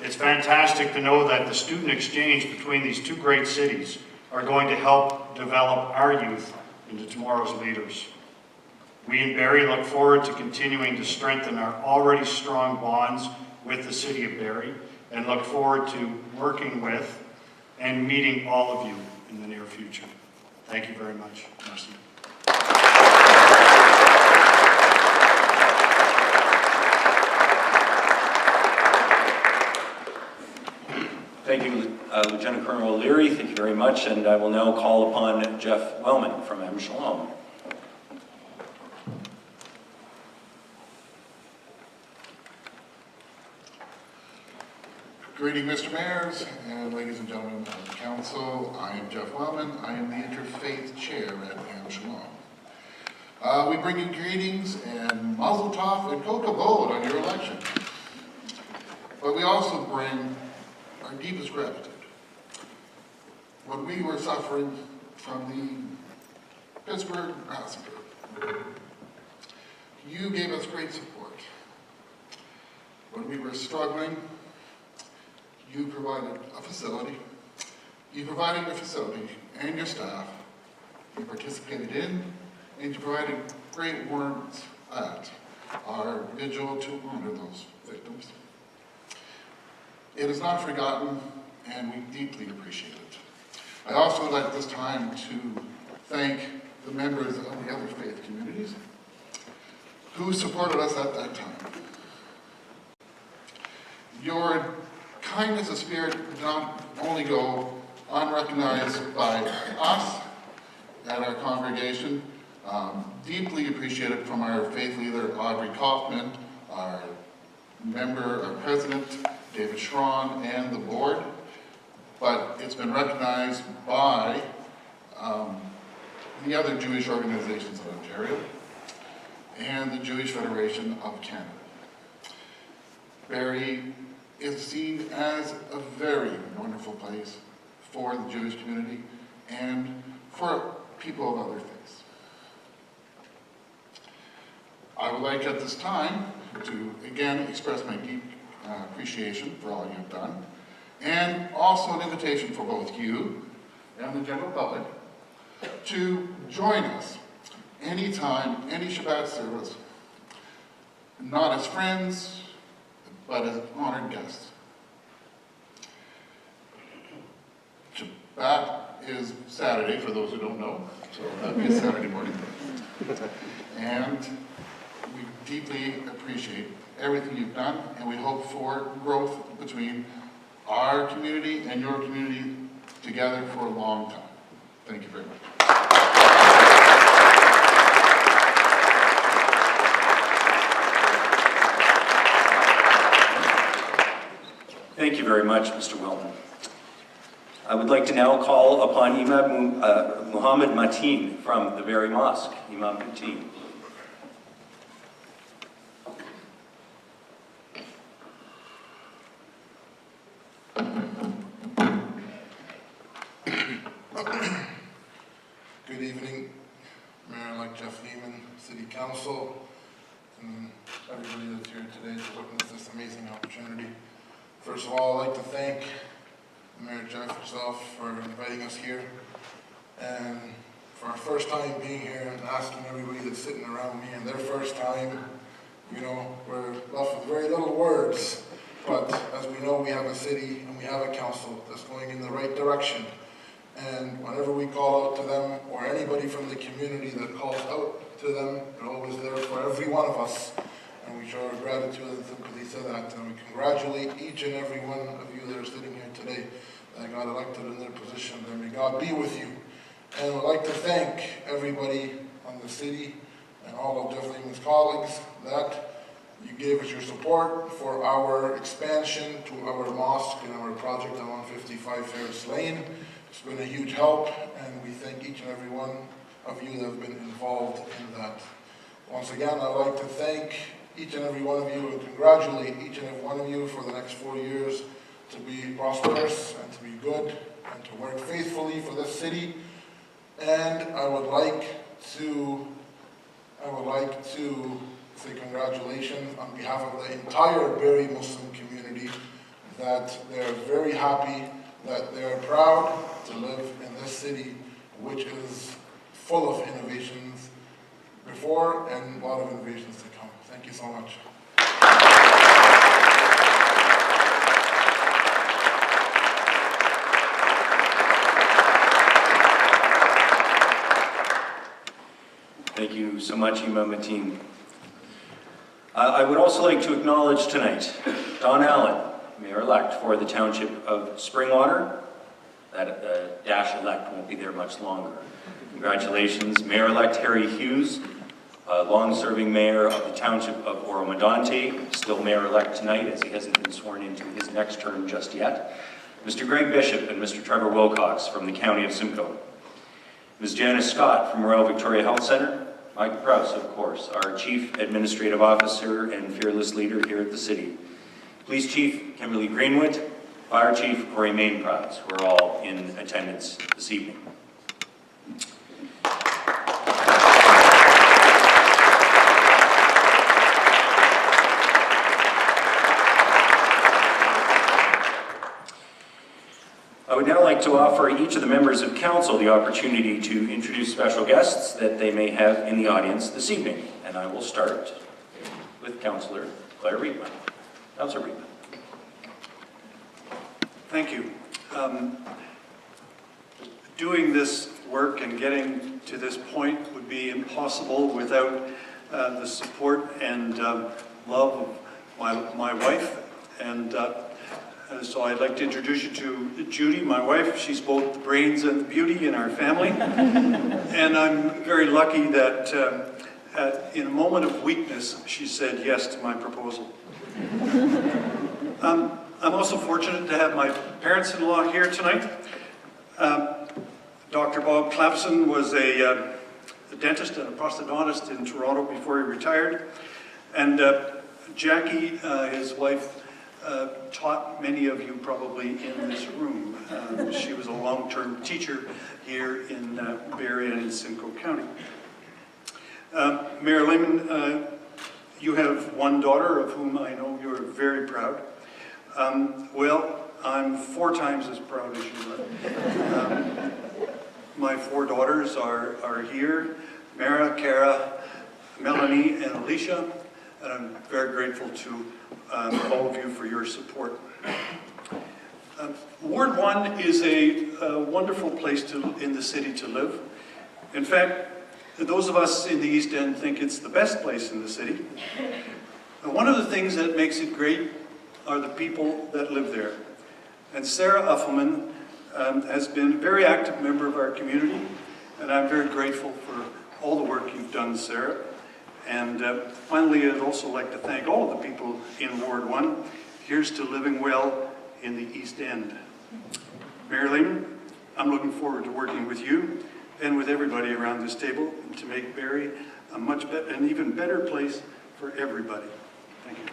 It's fantastic to know that the student exchange between these two great cities are going to help develop our youth into tomorrow's leaders. We in Barrie look forward to continuing to strengthen our already strong bonds with the City of Barrie and look forward to working with and meeting all of you in the near future. Thank you very much. Merci. Thank you, Lieutenant Colonel O'Leary. Thank you very much. And I will now call upon Jeff Wellman from M. Shalom. Good evening, Mr. Mayors and ladies and gentlemen of the council. I am Jeff Wellman. I am the Interfaith Chair at M. Shalom. We bring you greetings and mazel tov and kol kavod on your election. But we also bring our deepest gratitude. When we were suffering from the Pittsburgh massacre, you gave us great support. When we were struggling, you provided a facility. You provided your facility and your staff. You participated in, and you provided great words at our vigil to honor those victims. It is not forgotten, and we deeply appreciate it. I also would like this time to thank the members of the other faith communities who supported us at that time. Your kindness of spirit did not only go unrecognized by us at our congregation, deeply appreciated from our faith leader, Audrey Kaufman, our member, our president, David Schron, and the board, but it's been recognized by the other Jewish organizations of Ontario and the Jewish Federation of Canada. Barrie is seen as a very wonderful place for the Jewish community and for people of other faiths. I would like at this time to again express my deep appreciation for all you've done, and also an invitation for both you and the general public to join us anytime, any Shabbat service, not as friends, but as honored guests. Shabbat is Saturday, for those who don't know, so that'll be a Saturday morning. And we deeply appreciate everything you've done, and we hope for growth between our community and your community together for a long time. Thank you very much. Thank you very much, Mr. Wellman. I would like to now call upon Imam Muhammad Mateen from the Barrie Mosque. Imam Mateen. Good evening, Mayor-elect Jeff Lehman, City Council, and everybody that's here today to witness this amazing opportunity. First of all, I'd like to thank Mayor Jeff herself for inviting us here, and for our first time being here and asking everybody that's sitting around me and their first time, you know, we're left with very little words, but as we know, we have a city and we have a council that's going in the right direction. And whenever we call out to them, or anybody from the community that calls out to them, they're always there for every one of us. And we show our gratitude and sympathy to that. And we congratulate each and every one of you that are sitting here today that got elected in their position. And may God be with you. And I'd like to thank everybody on the city and all of Jeff Lehman's colleagues that you gave us your support for our expansion to our mosque and our project on 155 Ferris Lane. It's been a huge help, and we thank each and every one of you that have been involved in that. Once again, I'd like to thank each and every one of you and congratulate each and every one of you for the next 4 years to be prosperous and to be good and to work faithfully for this city. And I would like to say congratulations on behalf of the entire Barrie Muslim community, that they're very happy, that they're proud to live in this city, which is full of innovations before and a lot of innovations to come. Thank you so much. Thank you so much, Imam Mateen. I would also like to acknowledge tonight Don Allen, Mayor-elect for the Township of Springwater. That dash-elect won't be there much longer. Congratulations, Mayor-elect Harry Hughes, long-serving mayor of the Township of Oro-Medonte, still mayor-elect tonight as he hasn't been sworn into his next term just yet. Mr. Greg Bishop and Mr. Trevor Wilcox from the County of Simcoe. Ms. Janice Scott from Royal Victoria Health Centre. Mike Prowse, of course, our Chief Administrative Officer and fearless leader here at the City. Police Chief Kimberly Greenwood, Fire Chief Corey Mainprize, who are all in attendance this evening. I would now like to offer each of the members of council the opportunity to introduce special guests that they may have in the audience this evening. And I will start with Councillor Claire Riepman. Councillor Riepman. Thank you. Doing this work and getting to this point would be impossible without the support and love of my wife. And so I'd like to introduce you to Judy, my wife. She's both the brains and the beauty in our family. And I'm very lucky that in a moment of weakness, she said yes to my proposal. I'm also fortunate to have my parents-in-law here tonight. Dr. Bob Clapson was a dentist and a prosthodontist in Toronto before he retired. And Jackie, his wife, taught many of you probably in this room. She was a long-term teacher here in Barrie and in Simcoe County. Mayor Lehman, you have one daughter of whom I know you're very proud. Well, I'm 4 times as proud as you are. My 4 daughters are here, Mara, Cara, Melanie, and Alicia, and I'm very grateful to all of you for your support. Ward 1 is a wonderful place in the city to live. In fact, those of us in the East End think it's the best place in the city. And one of the things that makes it great are the people that live there. And Sarah Uffelman has been a very active member of our community, and I'm very grateful for all the work you've done, Sarah. And finally, I'd also like to thank all of the people in Ward 1. Here's to living well in the East End. Mayor Lehman, I'm looking forward to working with you and with everybody around this table to make Barrie an even better place for everybody. Thank you.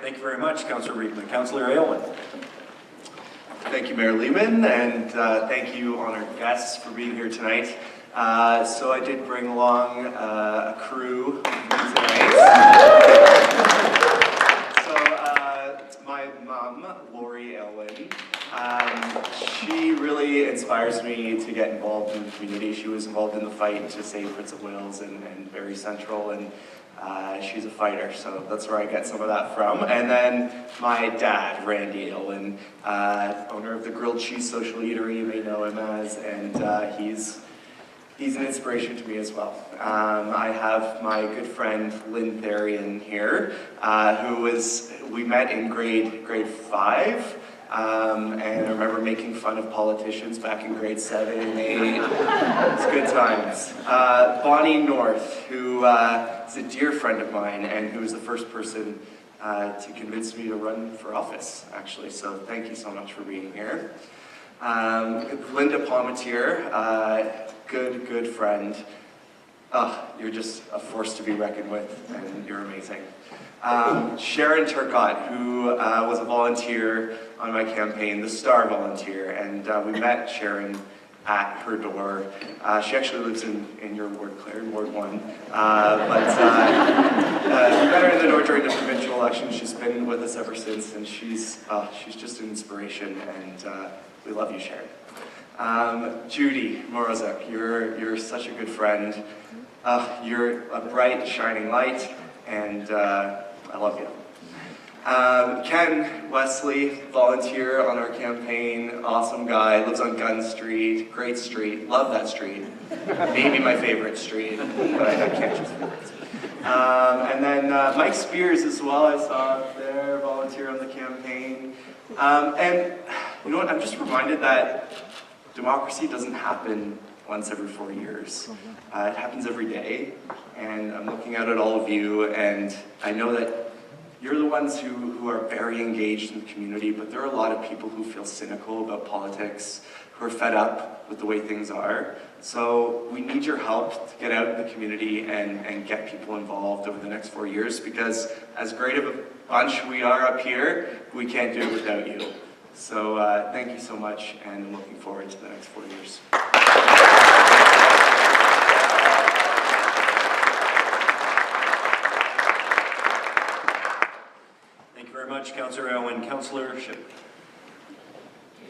Thank you very much, Councillor Riepman. Councillor Aylwin. Thank you, Mayor Lehman, and thank you, honored guests, for being here tonight. So I did bring along a crew with me tonight. So my mom, Lori Elwin, she really inspires me to get involved in the community. She was involved in the fight to save Prince of Wales and Barrie Central, and she's a fighter, so that's where I get some of that from. And then my dad, Randy Elwin, owner of the Grilled Cheese Social Eatery, you may know him as, and he's an inspiration to me as well. I have my good friend Lynn Therian here, we met in grade 5. And I remember making fun of politicians back in grade 7 and 8. It's good times. Bonnie North, who is a dear friend of mine and who was the first person to convince me to run for office, actually. So thank you so much for being here. Linda Palmetier, good friend. You're just a force to be reckoned with, and you're amazing. Sharon Turcott, who was a volunteer on my campaign, the star volunteer, and we met Sharon at her door. She actually lives in your ward, Claire, in Ward 1. We met her in the door during the provincial election. She's been with us ever since, and she's just an inspiration, and we love you, Sharon. Judy Morozek, you're such a good friend. You're a bright, shining light, and I love you. Ken Wesley, volunteer on our campaign, awesome guy, lives on Gunn Street, great street, love that street. Maybe my favorite street, but I can't choose favorites. And then Mike Spears as well, I saw up there, volunteer on the campaign. And you know what, I'm just reminded that democracy doesn't happen once every 4 years. It happens every day, and I'm looking out at all of you, and I know that you're the ones who are very engaged in the community, but there are a lot of people who feel cynical about politics, who are fed up with the way things are. So we need your help to get out in the community and get people involved over the next 4 years, because as great of a bunch we are up here, we can't do it without you. So thank you so much, and I'm looking forward to the next 4 years. Thank you very much, Councillor Owen. Councillor Shipley.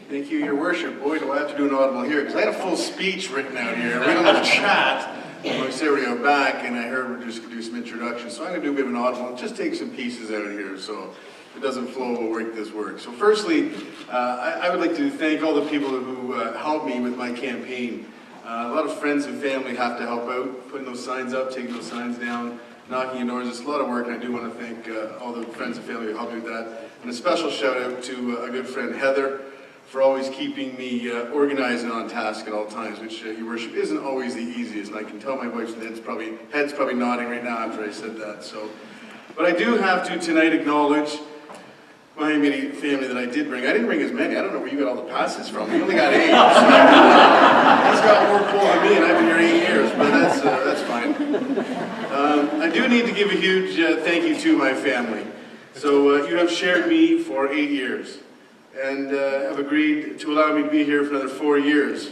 Thank you, Your Worship. Boy, do I have to do an audible here, because I had a full speech written out here. We don't have a chat. I stereo back, and I heard we're just going to do some introductions. So I'm going to do a bit of an audible, just take some pieces out of here, so if it doesn't flow, we'll work this work. So firstly, I would like to thank all the people who helped me with my campaign. A lot of friends and family have to help out, putting those signs up, taking those signs down, knocking on doors. It's a lot of work, and I do want to thank all the friends and family who helped me with that. And a special shout out to a good friend, Heather, for always keeping me organized and on task at all times, which, Your Worship, isn't always the easiest. And I can tell my wife's head's probably nodding right now after I said that. So, but I do have to tonight acknowledge my immediate family that I did bring. I didn't bring as many. I don't know where you got all the passes from. You only got 8. So he's got more pull than me, and I've been here 8 years, but that's fine. I do need to give a huge thank you to my family. So you have shared me for 8 years, and have agreed to allow me to be here for another 4 years,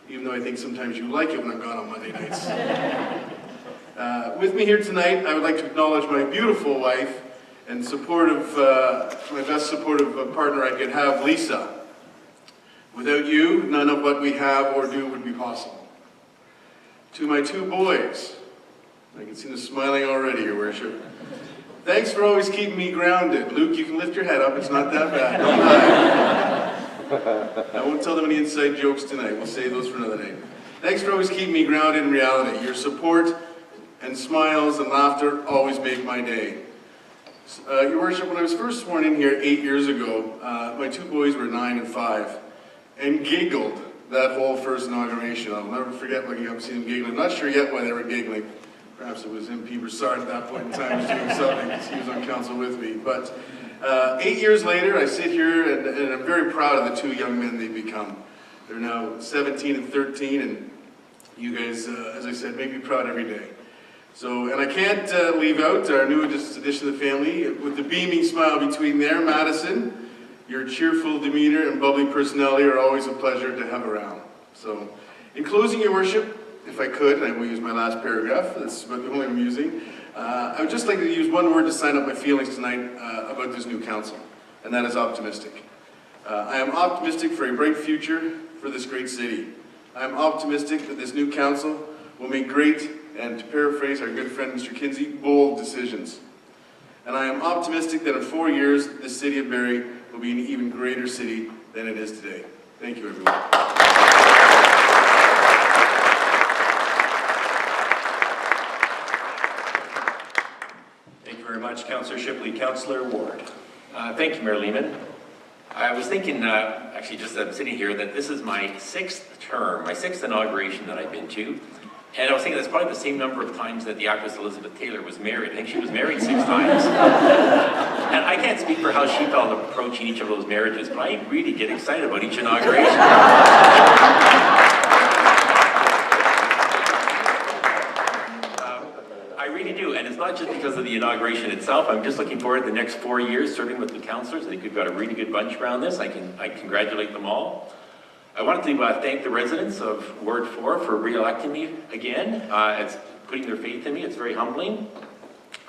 even though I think sometimes you like it when I'm gone on Monday nights. With me here tonight, I would like to acknowledge my beautiful wife and my best supportive partner I could have, Lisa. Without you, none of what we have or do would be possible. To my 2 boys, I can see them smiling already, Your Worship. Thanks for always keeping me grounded. Luke, you can lift your head up, it's not that bad. Don't lie. I won't tell them any inside jokes tonight, we'll save those for another day. Thanks for always keeping me grounded in reality. Your support and smiles and laughter always make my day. Your Worship, when I was first sworn in here 8 years ago, my 2 boys were 9 and 5, and giggled that whole first inauguration. I'll never forget looking up and seeing them giggling. I'm not sure yet why they were giggling. Perhaps it was MP Broussard at that point in time was doing something, because he was on council with me. But 8 years later, I sit here, and I'm very proud of the 2 young men they've become. They're now 17 and 13, and you guys, as I said, make me proud every day. So, and I can't leave out our newest addition to the family. With the beaming smile between there, Madison, your cheerful demeanor and bubbly personality are always a pleasure to have around. So, in closing, Your Worship, if I could, and I will use my last paragraph, that's about the only I'm using, I would just like to use one word to sign up my feelings tonight about this new council, and that is optimistic. I am optimistic for a bright future for this great city. I am optimistic that this new council will make great, and to paraphrase our good friend Mr. Kinsey, bold decisions. And I am optimistic that in 4 years, this city of Barrie will be an even greater city than it is today. Thank you, everyone. Thank you very much, Councillor Shipley. Councillor Ward. Thank you, Mayor Lehman. I was thinking, actually just as I'm sitting here, that this is my 6th term, my 6th inauguration that I've been to. And I was thinking that's probably the same number of times that the actress Elizabeth Taylor was married. I think she was married 6 times. And I can't speak for how she felt approaching each of those marriages, but I really get excited about each inauguration. I really do, and it's not just because of the inauguration itself. I'm just looking forward to the next 4 years serving with the councillors. I think we've got a really good bunch around this. I congratulate them all. I wanted to thank the residents of Ward 4 for re-electing me again. It's putting their faith in me. It's very humbling.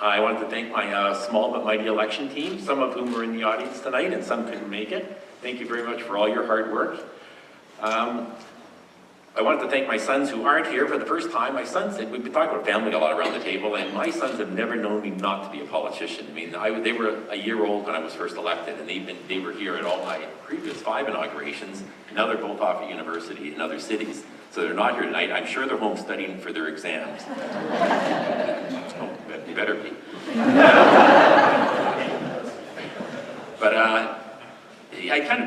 I wanted to thank my small but mighty election team, some of whom were in the audience tonight and some couldn't make it. Thank you very much for all your hard work. I wanted to thank my sons who aren't here for the first time. My sons, we've been talking about family a lot around the table, and my sons have never known me not to be a politician. I mean, they were a year old when I was first elected, and they were here at all my previous 5 inaugurations. Now they're both off at university in other cities, so they're not here tonight. I'm sure they're home studying for their exams. Oh, they better be. But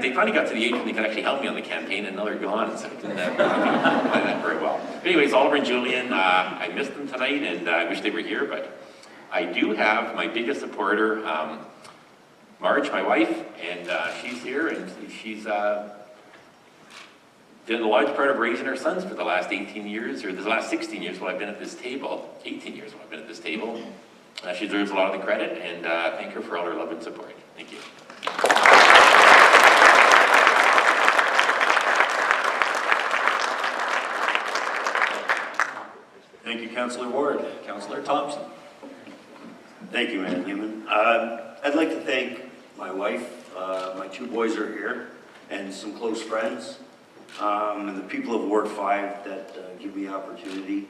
they finally got to the age when they could actually help me on the campaign, and now they're gone, so I didn't have that very well. But anyways, Oliver and Julian, I missed them tonight, and I wish they were here, but I do have my biggest supporter, Marge, my wife, and she's here, and she's done a large part of raising our sons for the last 18 years, or the last 16 years while I've been at this table, 18 years while I've been at this table. She deserves a lot of the credit, and thank her for all her love and support. Thank you. Thank you, Councillor Ward. Councillor Thompson. Thank you, Mayor Newman. I'd like to thank my wife, my 2 boys are here, and some close friends, and the people of Ward 5 that give me the opportunity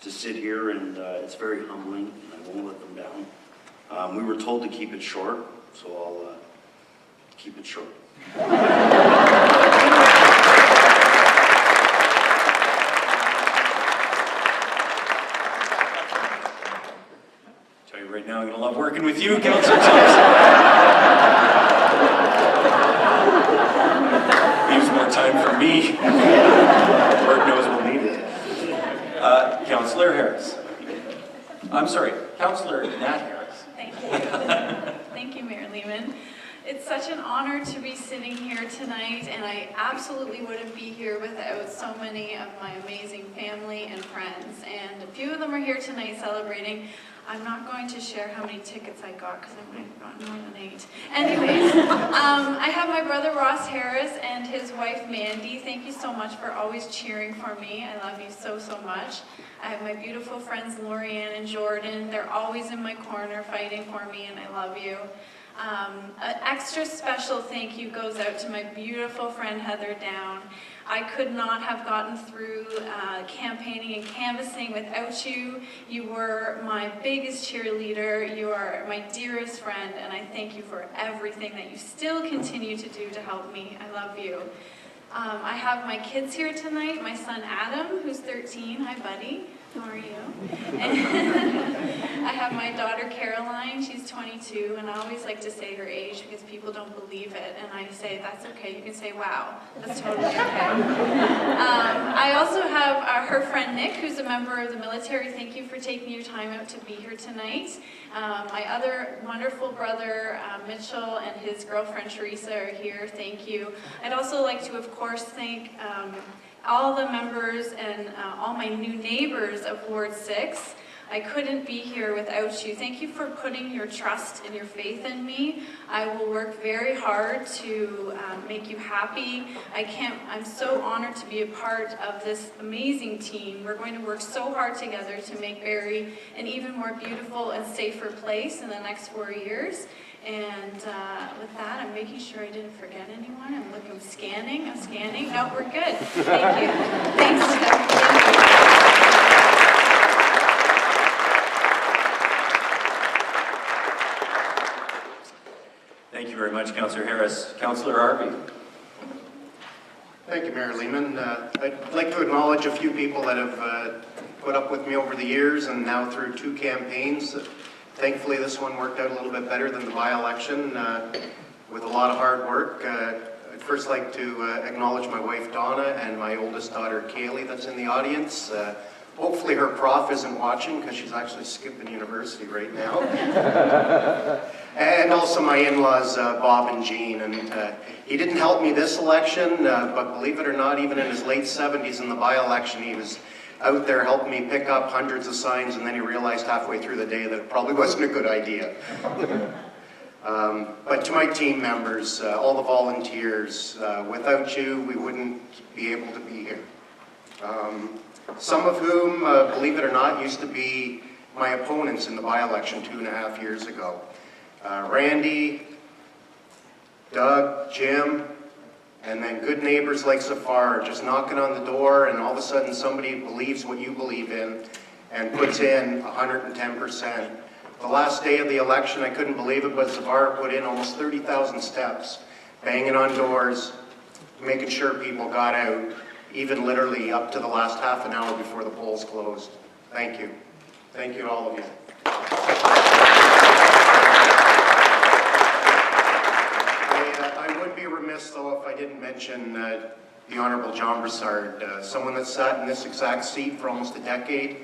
to sit here, and it's very humbling, and I won't let them down. We were told to keep it short, so I'll keep it short. Right now, I'm going to love working with you, Councillor Thompson. Leaves more time for me. Lord knows we'll need it. Councillor Harris. I'm sorry, Councillor Nat Harris. Thank you. Thank you, Mayor Lehman. It's such an honor to be sitting here tonight, and I absolutely wouldn't be here without so many of my amazing family and friends. And a few of them are here tonight celebrating. I'm not going to share how many tickets I got because I might have gotten more than 8. Anyways, I have my brother Ross Harris and his wife Mandy. Thank you so much for always cheering for me. I love you so, so much. I have my beautiful friends Lorianne and Jordan. They're always in my corner fighting for me, and I love you. An extra special thank you goes out to my beautiful friend Heather Down. I could not have gotten through campaigning and canvassing without you. You were my biggest cheerleader. You are my dearest friend, and I thank you for everything that you still continue to do to help me. I love you. I have my kids here tonight. My son Adam, who's 13. Hi, buddy. How are you? And I have my daughter Caroline. She's 22, and I always like to say her age because people don't believe it. And I say, that's okay. You can say, wow. That's totally okay. I also have her friend Nick, who's a member of the military. Thank you for taking your time out to be here tonight. My other wonderful brother, Mitchell, and his girlfriend Teresa are here. Thank you. I'd also like to, of course, thank all the members and all my new neighbors of Ward 6. I couldn't be here without you. Thank you for putting your trust and your faith in me. I will work very hard to make you happy. I'm so honored to be a part of this amazing team. We're going to work so hard together to make Barrie an even more beautiful and safer place in the next 4 years. And with that, I'm making sure I didn't forget anyone. I'm scanning. No, we're good. Thank you. Thanks. Thank you very much, Councillor Harris. Councillor Harvey. Thank you, Mayor Lehman. I'd like to acknowledge a few people that have put up with me over the years and now through 2 campaigns. Thankfully, this one worked out a little bit better than the by-election with a lot of hard work. I'd first like to acknowledge my wife, Donna, and my oldest daughter, Kaylee, that's in the audience. Hopefully her prof isn't watching because she's actually skipping university right now. And also my in-laws, Bob and Jean. And he didn't help me this election, but believe it or not, even in his late 70s in the by-election, he was out there helping me pick up hundreds of signs, and then he realized halfway through the day that it probably wasn't a good idea. But to my team members, all the volunteers, without you, we wouldn't be able to be here. Some of whom, believe it or not, used to be my opponents in the by-election 2.5 years ago. Randy, Doug, Jim, and then good neighbors like Safar just knocking on the door, and all of a sudden somebody believes what you believe in and puts in 110%. The last day of the election, I couldn't believe it, but Safar put in almost 30,000 steps, banging on doors, making sure people got out, even literally up to the last half an hour before the polls closed. Thank you. Thank you to all of you. I would be remiss, though, if I didn't mention the Honourable John Broussard, someone that sat in this exact seat for almost a decade.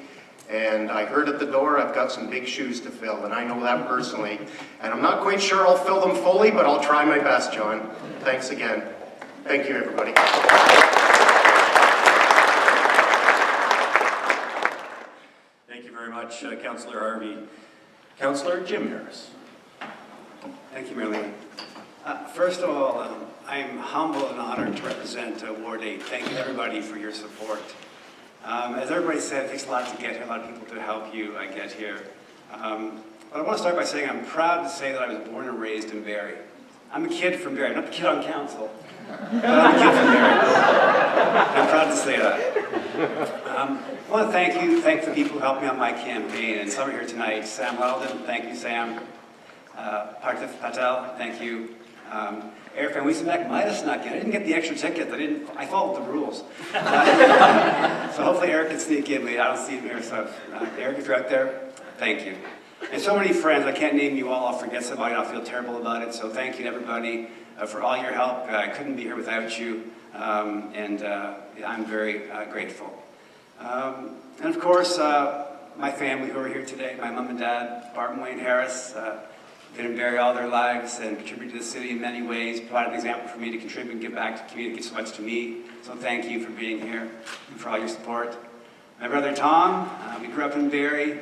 And I heard at the door, I've got some big shoes to fill, and I know that personally. And I'm not quite sure I'll fill them fully, but I'll try my best, John. Thanks again. Thank you, everybody. Thank you very much, Councillor Harvey. Councillor Jim Harris. Thank you, Marlene. First of all, I'm humbled and honored to represent Ward 8. Thank you, everybody, for your support. As everybody said, it takes a lot to get here, a lot of people to help you get here. But I want to start by saying I'm proud to say that I was born and raised in Barrie. I'm a kid from Barrie, not the kid on council, but I'm a kid from Barrie. I'm proud to say that. I want to thank the people who helped me on my campaign, and some are here tonight. Sam Weldon, thank you, Sam. Parthif Patel, thank you. Eric Van Wiesenbeck might have snuck in. I didn't get the extra ticket. I followed the rules. So hopefully Eric can sneak in, but I don't see him here. So Eric, if you're out there, thank you. And so many friends, I can't name you all. I'll forget somebody. I'll feel terrible about it. So thank you to everybody for all your help. I couldn't be here without you. And I'm very grateful. And of course, my family who are here today, my mom and dad, Bart and Wayne Harris, been in Barrie all their lives and contributed to the city in many ways, provided an example for me to contribute and give back to the community, give so much to me. So thank you for being here and for all your support. My brother Tom, we grew up in Barrie,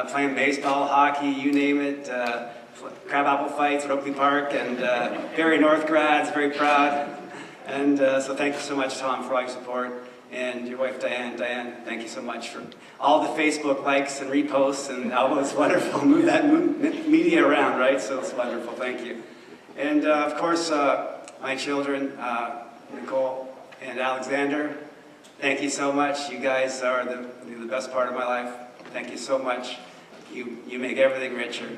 playing baseball, hockey, you name it, crabapple fights at Oakley Park, and Barrie North grads, very proud. And so thank you so much, Tom, for all your support. And your wife, Diane. Diane, thank you so much for all the Facebook likes and reposts, and oh, it's wonderful. Move that media around, right? So it's wonderful, thank you. And of course, my children, Nicole and Alexander, thank you so much. You guys are the best part of my life. Thank you so much. You make everything richer.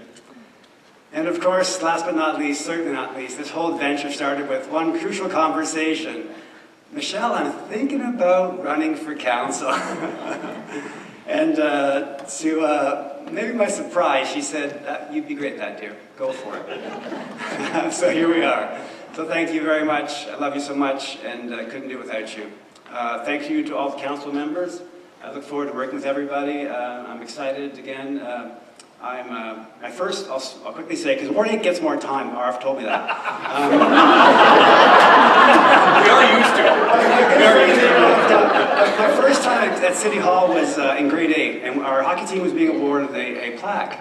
And of course, last but not least, certainly not least, this whole adventure started with one crucial conversation. Michelle, I'm thinking about running for council. And to maybe my surprise, she said, you'd be great at that, dear. Go for it. So here we are. So thank you very much. I love you so much, and I couldn't do it without you. Thank you to all the council members. I look forward to working with everybody. I'm excited again. I'll quickly say, because Ward 8 gets more time, Arf told me that. We are used to it. My first time at City Hall was in grade 8, and our hockey team was being awarded a plaque.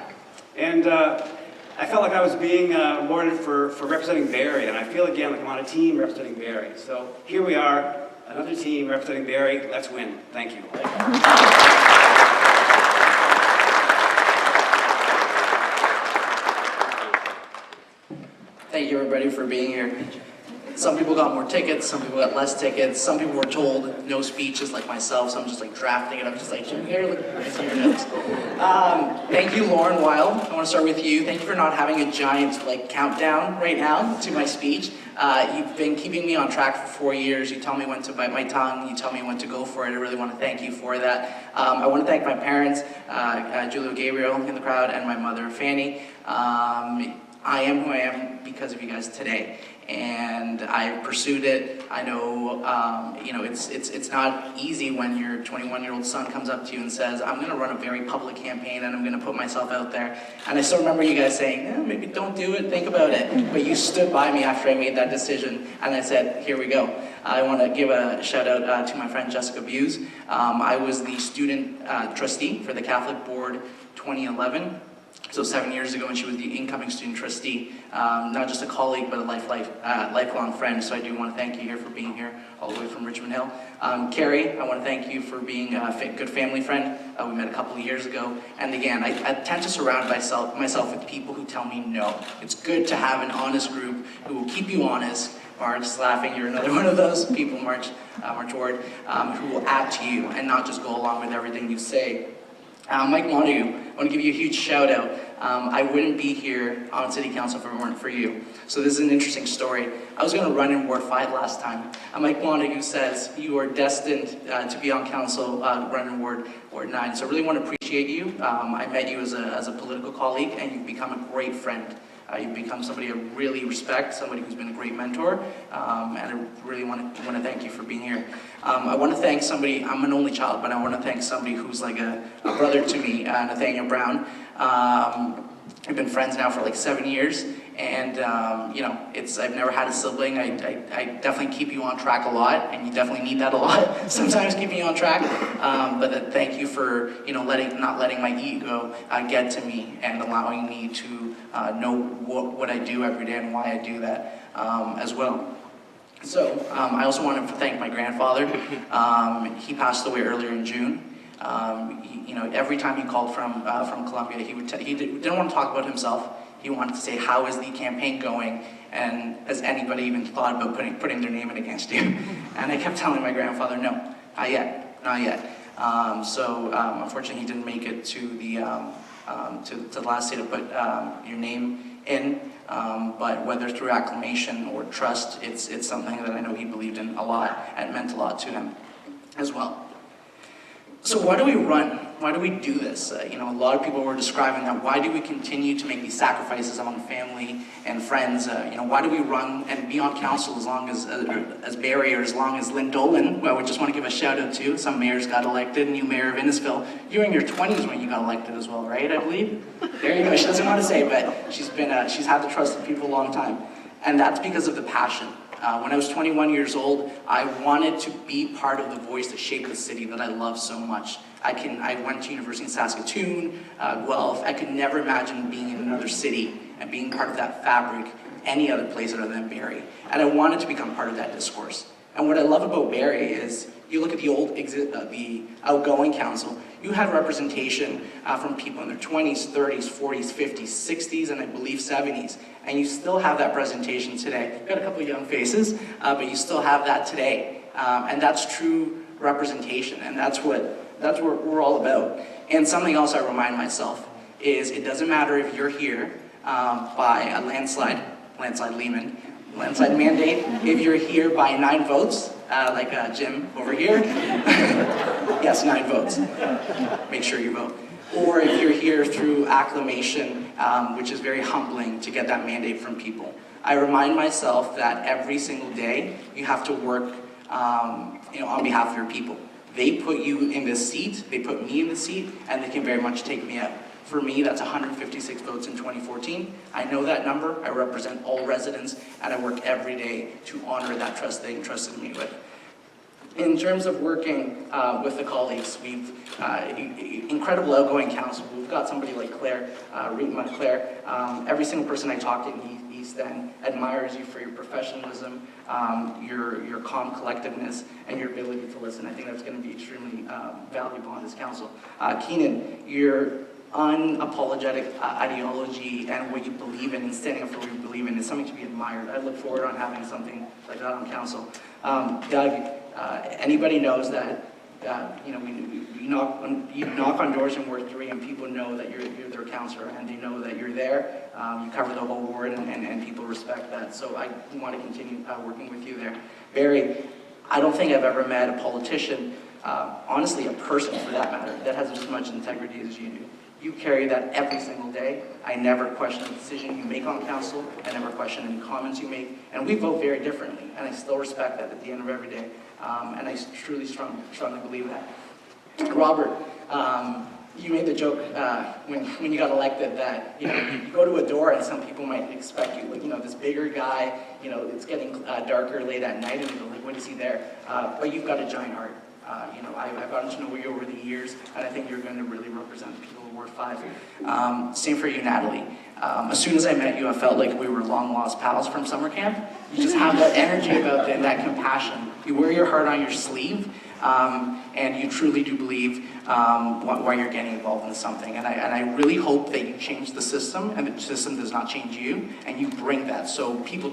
And I felt like I was being awarded for representing Barrie, and I feel again like I'm on a team representing Barrie. So here we are, another team representing Barrie. Let's win. Thank you. Thank you, everybody, for being here. Some people got more tickets, some people got less tickets, some people were told no speeches like myself, so I'm just like drafting it. I'm just like, Jim, here, look, I see your notes. Thank you, Lauren Wild. I want to start with you. Thank you for not having a giant countdown right now to my speech. You've been keeping me on track for 4 years. You tell me when to bite my tongue. You tell me when to go for it. I really want to thank you for that. I want to thank my parents, Julio Gabriel in the crowd, and my mother, Fanny. I am who I am because of you guys today. and I pursued it. I know, it's not easy when your 21-year-old son comes up to you and says, I'm going to run a very public campaign and I'm going to put myself out there. And I still remember you guys saying, maybe don't do it, think about it. But you stood by me after I made that decision, and I said, here we go. I want to give a shout out to my friend Jessica Buse. I was the student trustee for the Catholic Board 2011. So 7 years ago, and she was the incoming student trustee, not just a colleague, but a lifelong friend. So I do want to thank you here for being here all the way from Richmond Hill. Carrie, I want to thank you for being a good family friend. We met a couple of years ago. And again, I tend to surround myself with people who tell me no. It's good to have an honest group who will keep you honest. Marge is laughing, you're another one of those people, Marge Ward, who will add to you and not just go along with everything you say. Mike Montague, I want to give you a huge shout out. I wouldn't be here on City Council if it weren't for you. So this is an interesting story. I was going to run in Ward 5 last time. Mike Montague says you are destined to be on council, run in Ward 9. So I really want to appreciate you. I met you as a political colleague, and you've become a great friend. You've become somebody I really respect, somebody who's been a great mentor, and I really want to thank you for being here. I want to thank somebody, I'm an only child, but I want to thank somebody who's like a brother to me, Nathaniel Brown. We've been friends now for like 7 years, and I've never had a sibling. I definitely keep you on track a lot, and you definitely need that a lot, sometimes keeping you on track. But thank you for not letting my ego get to me and allowing me to know what I do every day and why I do that as well. So I also want to thank my grandfather. He passed away earlier in June. Every time he called from Columbia, he didn't want to talk about himself. He wanted to say, how is the campaign going? And has anybody even thought about putting their name in against you? And I kept telling my grandfather, no, not yet, not yet. Unfortunately, he didn't make it to the last day to put your name in. But whether through acclamation or trust, it's something that I know he believed in a lot and meant a lot to him as well. So why do we run? Why do we do this? A lot of people were describing that. Why do we continue to make these sacrifices among family and friends? Why do we run and be on council as long as Barrie or as long as Lynn Dolan? Well, we just want to give a shout out to. Some mayors got elected, new mayor of Innisfil. You were in your 20s when you got elected as well, right? I believe. There you go. She doesn't want to say, but she's had the trust of people a long time, and that's because of the passion. When I was 21 years old, I wanted to be part of the voice that shaped the city that I love so much. I went to university in Saskatoon, Guelph. I could never imagine being in another city and being part of that fabric any other place other than Barrie. And I wanted to become part of that discourse. And what I love about Barrie is, you look at the outgoing council, you had representation from people in their 20s, 30s, 40s, 50s, 60s, and I believe 70s. And you still have that presentation today. You've got a couple of young faces, but you still have that today. And that's true representation, and that's what we're all about. And something else I remind myself is, it doesn't matter if you're here by a landslide Lehman, landslide mandate, if you're here by 9 votes, like Jim over here. Yes, 9 votes. Make sure you vote. Or if you're here through acclamation, which is very humbling to get that mandate from people. I remind myself that every single day you have to work on behalf of your people. They put you in this seat, they put me in the seat, and they can very much take me out. For me, that's 156 votes in 2014. I know that number. I represent all residents, and I work every day to honor that trust they entrusted me with. In terms of working with the colleagues, we've incredible outgoing council. We've got somebody like Claire, every single person I talk to in East End admires you for your professionalism, your calm collectiveness, and your ability to listen. I think that's going to be extremely valuable on this council. Keenan, your unapologetic ideology and what you believe in and standing up for what you believe in is something to be admired. I look forward on having something like that on council. Doug, anybody knows that you knock on doors in Ward 3 and people know that you're their councillor and they know that you're there. You cover the whole ward and people respect that. So I want to continue working with you there. Barrie, I don't think I've ever met a politician, honestly a person for that matter, that has as much integrity as you do. You carry that every single day. I never question the decision you make on council. I never question any comments you make. And we vote very differently, and I still respect that at the end of every day. And I truly, strongly believe that. Robert, you made the joke when you got elected that, you go to a door and some people might expect you, like, this bigger guy, it's getting darker late at night, and you're like, what is he there? But you've got a giant heart. I've gotten to know you over the years, and I think you're going to really represent the people of Ward 5. Same for you, Natalie. As soon as I met you, I felt like we were long-lost pals from summer camp. You just have that energy about them, that compassion. You wear your heart on your sleeve, and you truly do believe why you're getting involved in something. And I really hope that you change the system, and the system does not change you, and you bring that so people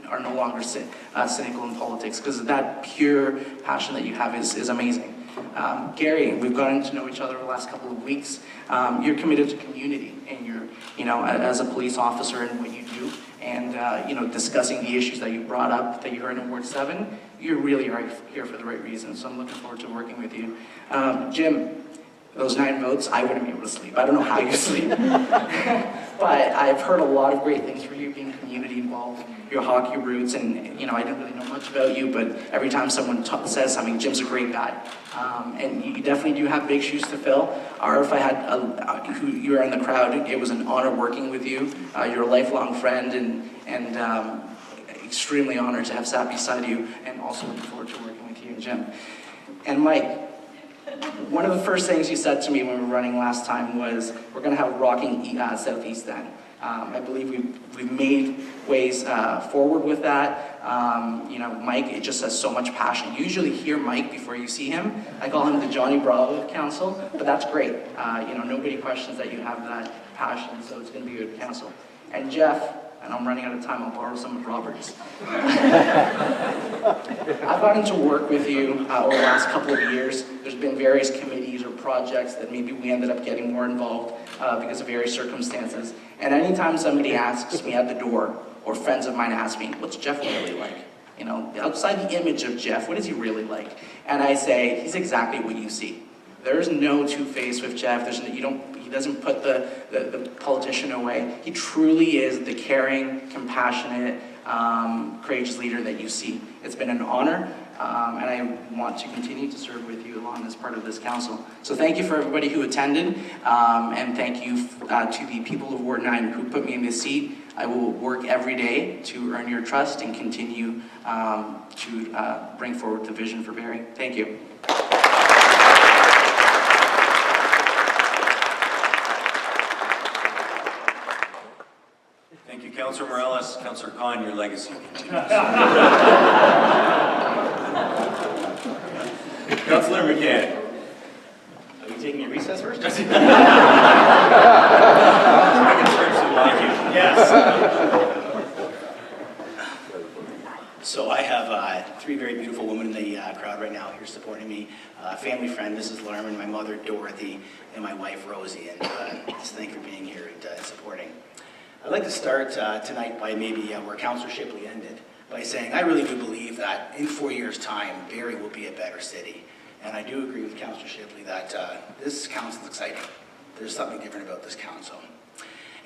are no longer cynical in politics, because that pure passion that you have is amazing. Gary, we've gotten to know each other over the last couple of weeks. You're committed to community, and you're, as a police officer and what you do, and discussing the issues that you brought up, that you heard in Ward 7, you really are here for the right reasons. So I'm looking forward to working with you. Jim, those 9 votes, I wouldn't be able to sleep. I don't know how you sleep. But I've heard a lot of great things for you being community involved, your hockey roots, and I didn't really know much about you, but every time someone says something, Jim's a great guy. And you definitely do have big shoes to fill. If I had who you were in the crowd, it was an honor working with you. You're a lifelong friend, and extremely honored to have sat beside you, and also looking forward to working with you and Jim. And Mike, one of the first things you said to me when we were running last time was, we're going to have rocking Southeast End. I believe we've made ways forward with that. Mike, it just has so much passion. You usually hear Mike before you see him. I call him the Johnny Bravo of council, but that's great. Nobody questions that you have that passion, so it's going to be a good council. And Jeff, and I'm running out of time, I'll borrow some of Robert's. I've gotten to work with you over the last couple of years. There's been various committees or projects that maybe we ended up getting more involved because of various circumstances. And anytime somebody asks me at the door, or friends of mine ask me, what's Jeff really like? Outside the image of Jeff, what is he really like? And I say, he's exactly what you see. There's no two-face with Jeff. He doesn't put the politician away. He truly is the caring, compassionate, courageous leader that you see. It's been an honor, and I want to continue to serve with you along this part of this council. So thank you for everybody who attended, and thank you to the people of Ward 9 who put me in this seat. I will work every day to earn your trust and continue to bring forward the vision for Barrie. Thank you. Thank you, Councillor Morales. Councillor Khan, your legacy continues. Councillor McCann. Are we taking a recess first? Yes. So I have 3 very beautiful women in the crowd right now here supporting me. Family friend, Mrs. Lerman, my mother, Dorothy, and my wife, Rosie. And just thank you for being here and supporting. I'd like to start tonight by maybe where Councillor Shipley ended, by saying I really do believe that in 4 years' time, Barrie will be a better city. And I do agree with Councillor Shipley that this council is exciting. There's something different about this council.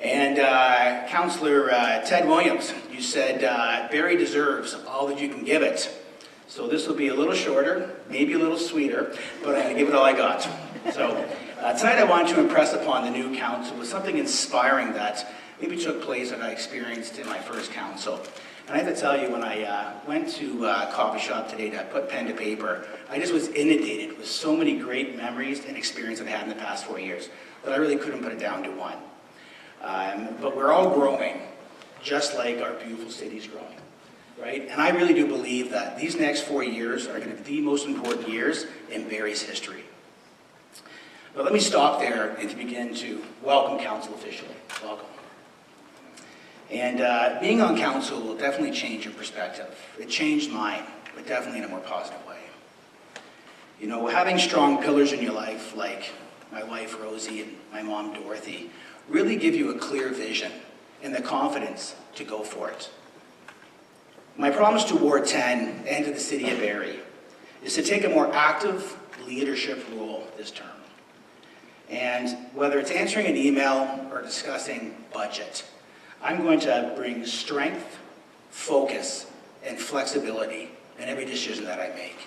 And Councillor Ted Williams, you said Barrie deserves all that you can give it. So this will be a little shorter, maybe a little sweeter, but I'm going to give it all I got. So tonight I want to impress upon the new council with something inspiring that maybe took place that I experienced in my first council. And I have to tell you, when I went to a coffee shop today to put pen to paper, I just was inundated with so many great memories and experience I've had in the past 4 years that I really couldn't put it down to one. But we're all growing, just like our beautiful city's growing, right? And I really do believe that these next 4 years are going to be the most important years in Barrie's history. But let me stop there and to begin to welcome council officially. Welcome. And being on council will definitely change your perspective. It changed mine, but definitely in a more positive way. You know, having strong pillars in your life, like my wife Rosie and my mom Dorothy, really give you a clear vision and the confidence to go for it. My promise to Ward 10 and to the city of Barrie is to take a more active leadership role this term. And whether it's answering an email or discussing budget, I'm going to bring strength, focus, and flexibility in every decision that I make.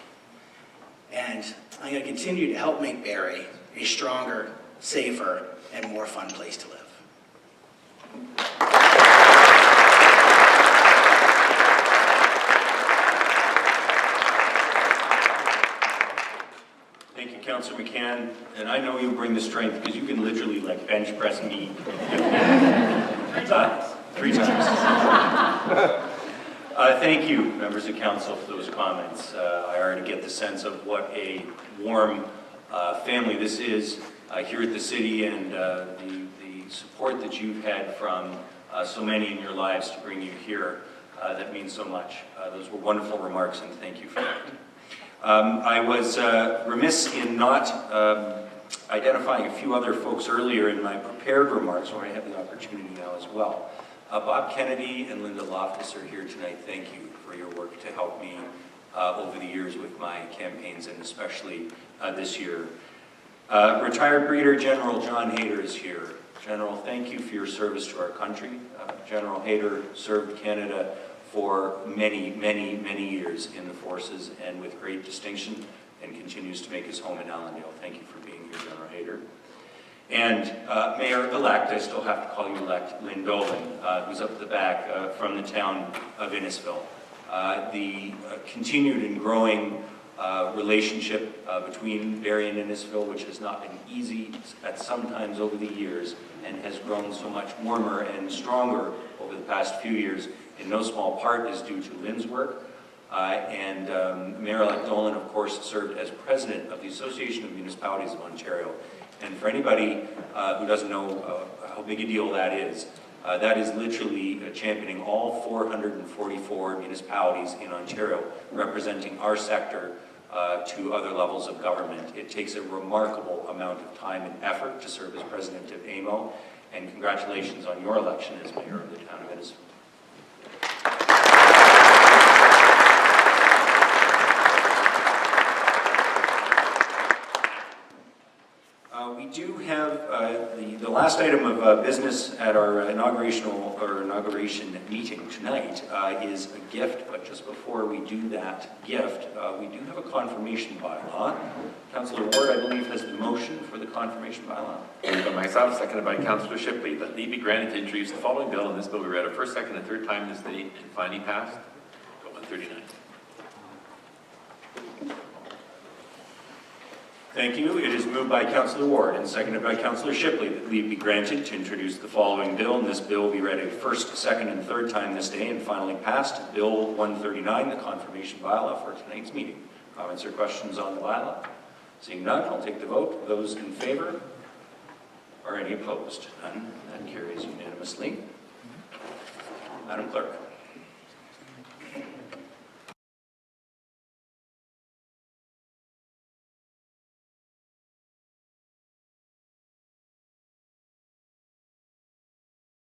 And I'm going to continue to help make Barrie a stronger, safer, and more fun place to live. Thank you, Councillor McCann. And I know you bring the strength because you can literally like bench press me 3 times. 3 times. Thank you, members of council, for those comments. I already get the sense of what a warm family this is here at the city, and the support that you've had from so many in your lives to bring you here. That means so much. Those were wonderful remarks, and thank you for that. I was remiss in not identifying a few other folks earlier in my prepared remarks, so I have the opportunity now as well. Bob Kennedy and Linda Loftus are here tonight. Thank you for your work to help me over the years with my campaigns, and especially this year. Retired Brigadier General John Hayter is here. General, thank you for your service to our country. General Hayter served Canada for many, many, many years in the forces and with great distinction, and continues to make his home in Allendale. Thank you for being here, General Hayter. And Mayor-elect, I still have to call you elect, Lynn Dolan, who's up at the back from the town of Innisfil. The continued and growing relationship between Barrie and Innisfil, which has not been easy at some times over the years, and has grown so much warmer and stronger over the past few years, in no small part is due to Lynn's work. Mayor-elect Dolan, of course, served as president of the Association of Municipalities of Ontario. And for anybody who doesn't know how big a deal that is literally championing all 444 municipalities in Ontario, representing our sector to other levels of government. It takes a remarkable amount of time and effort to serve as president of AMO, and congratulations on your election as mayor of the town of Innisfil. We do have the last item of business at our inauguration meeting tonight is a gift, but just before we do that gift, we do have a confirmation bylaw. Councillor Ward, I believe, has the motion for the confirmation bylaw. Moved by myself, seconded by Councillor Shipley, that leave be granted to introduce the following bill, and this bill will be read a first, second, and third time this day and finally passed. Bill 139. Thank you. It is moved by Councillor Ward and seconded by Councillor Shipley that leave be granted to introduce the following bill, and this bill will be read a first, second, and third time this day and finally passed. Bill 139, the confirmation bylaw for tonight's meeting. Comments or questions on the bylaw? Seeing none, I'll take the vote. Those in favor? Or any opposed? None. That carries unanimously. Madam Clerk.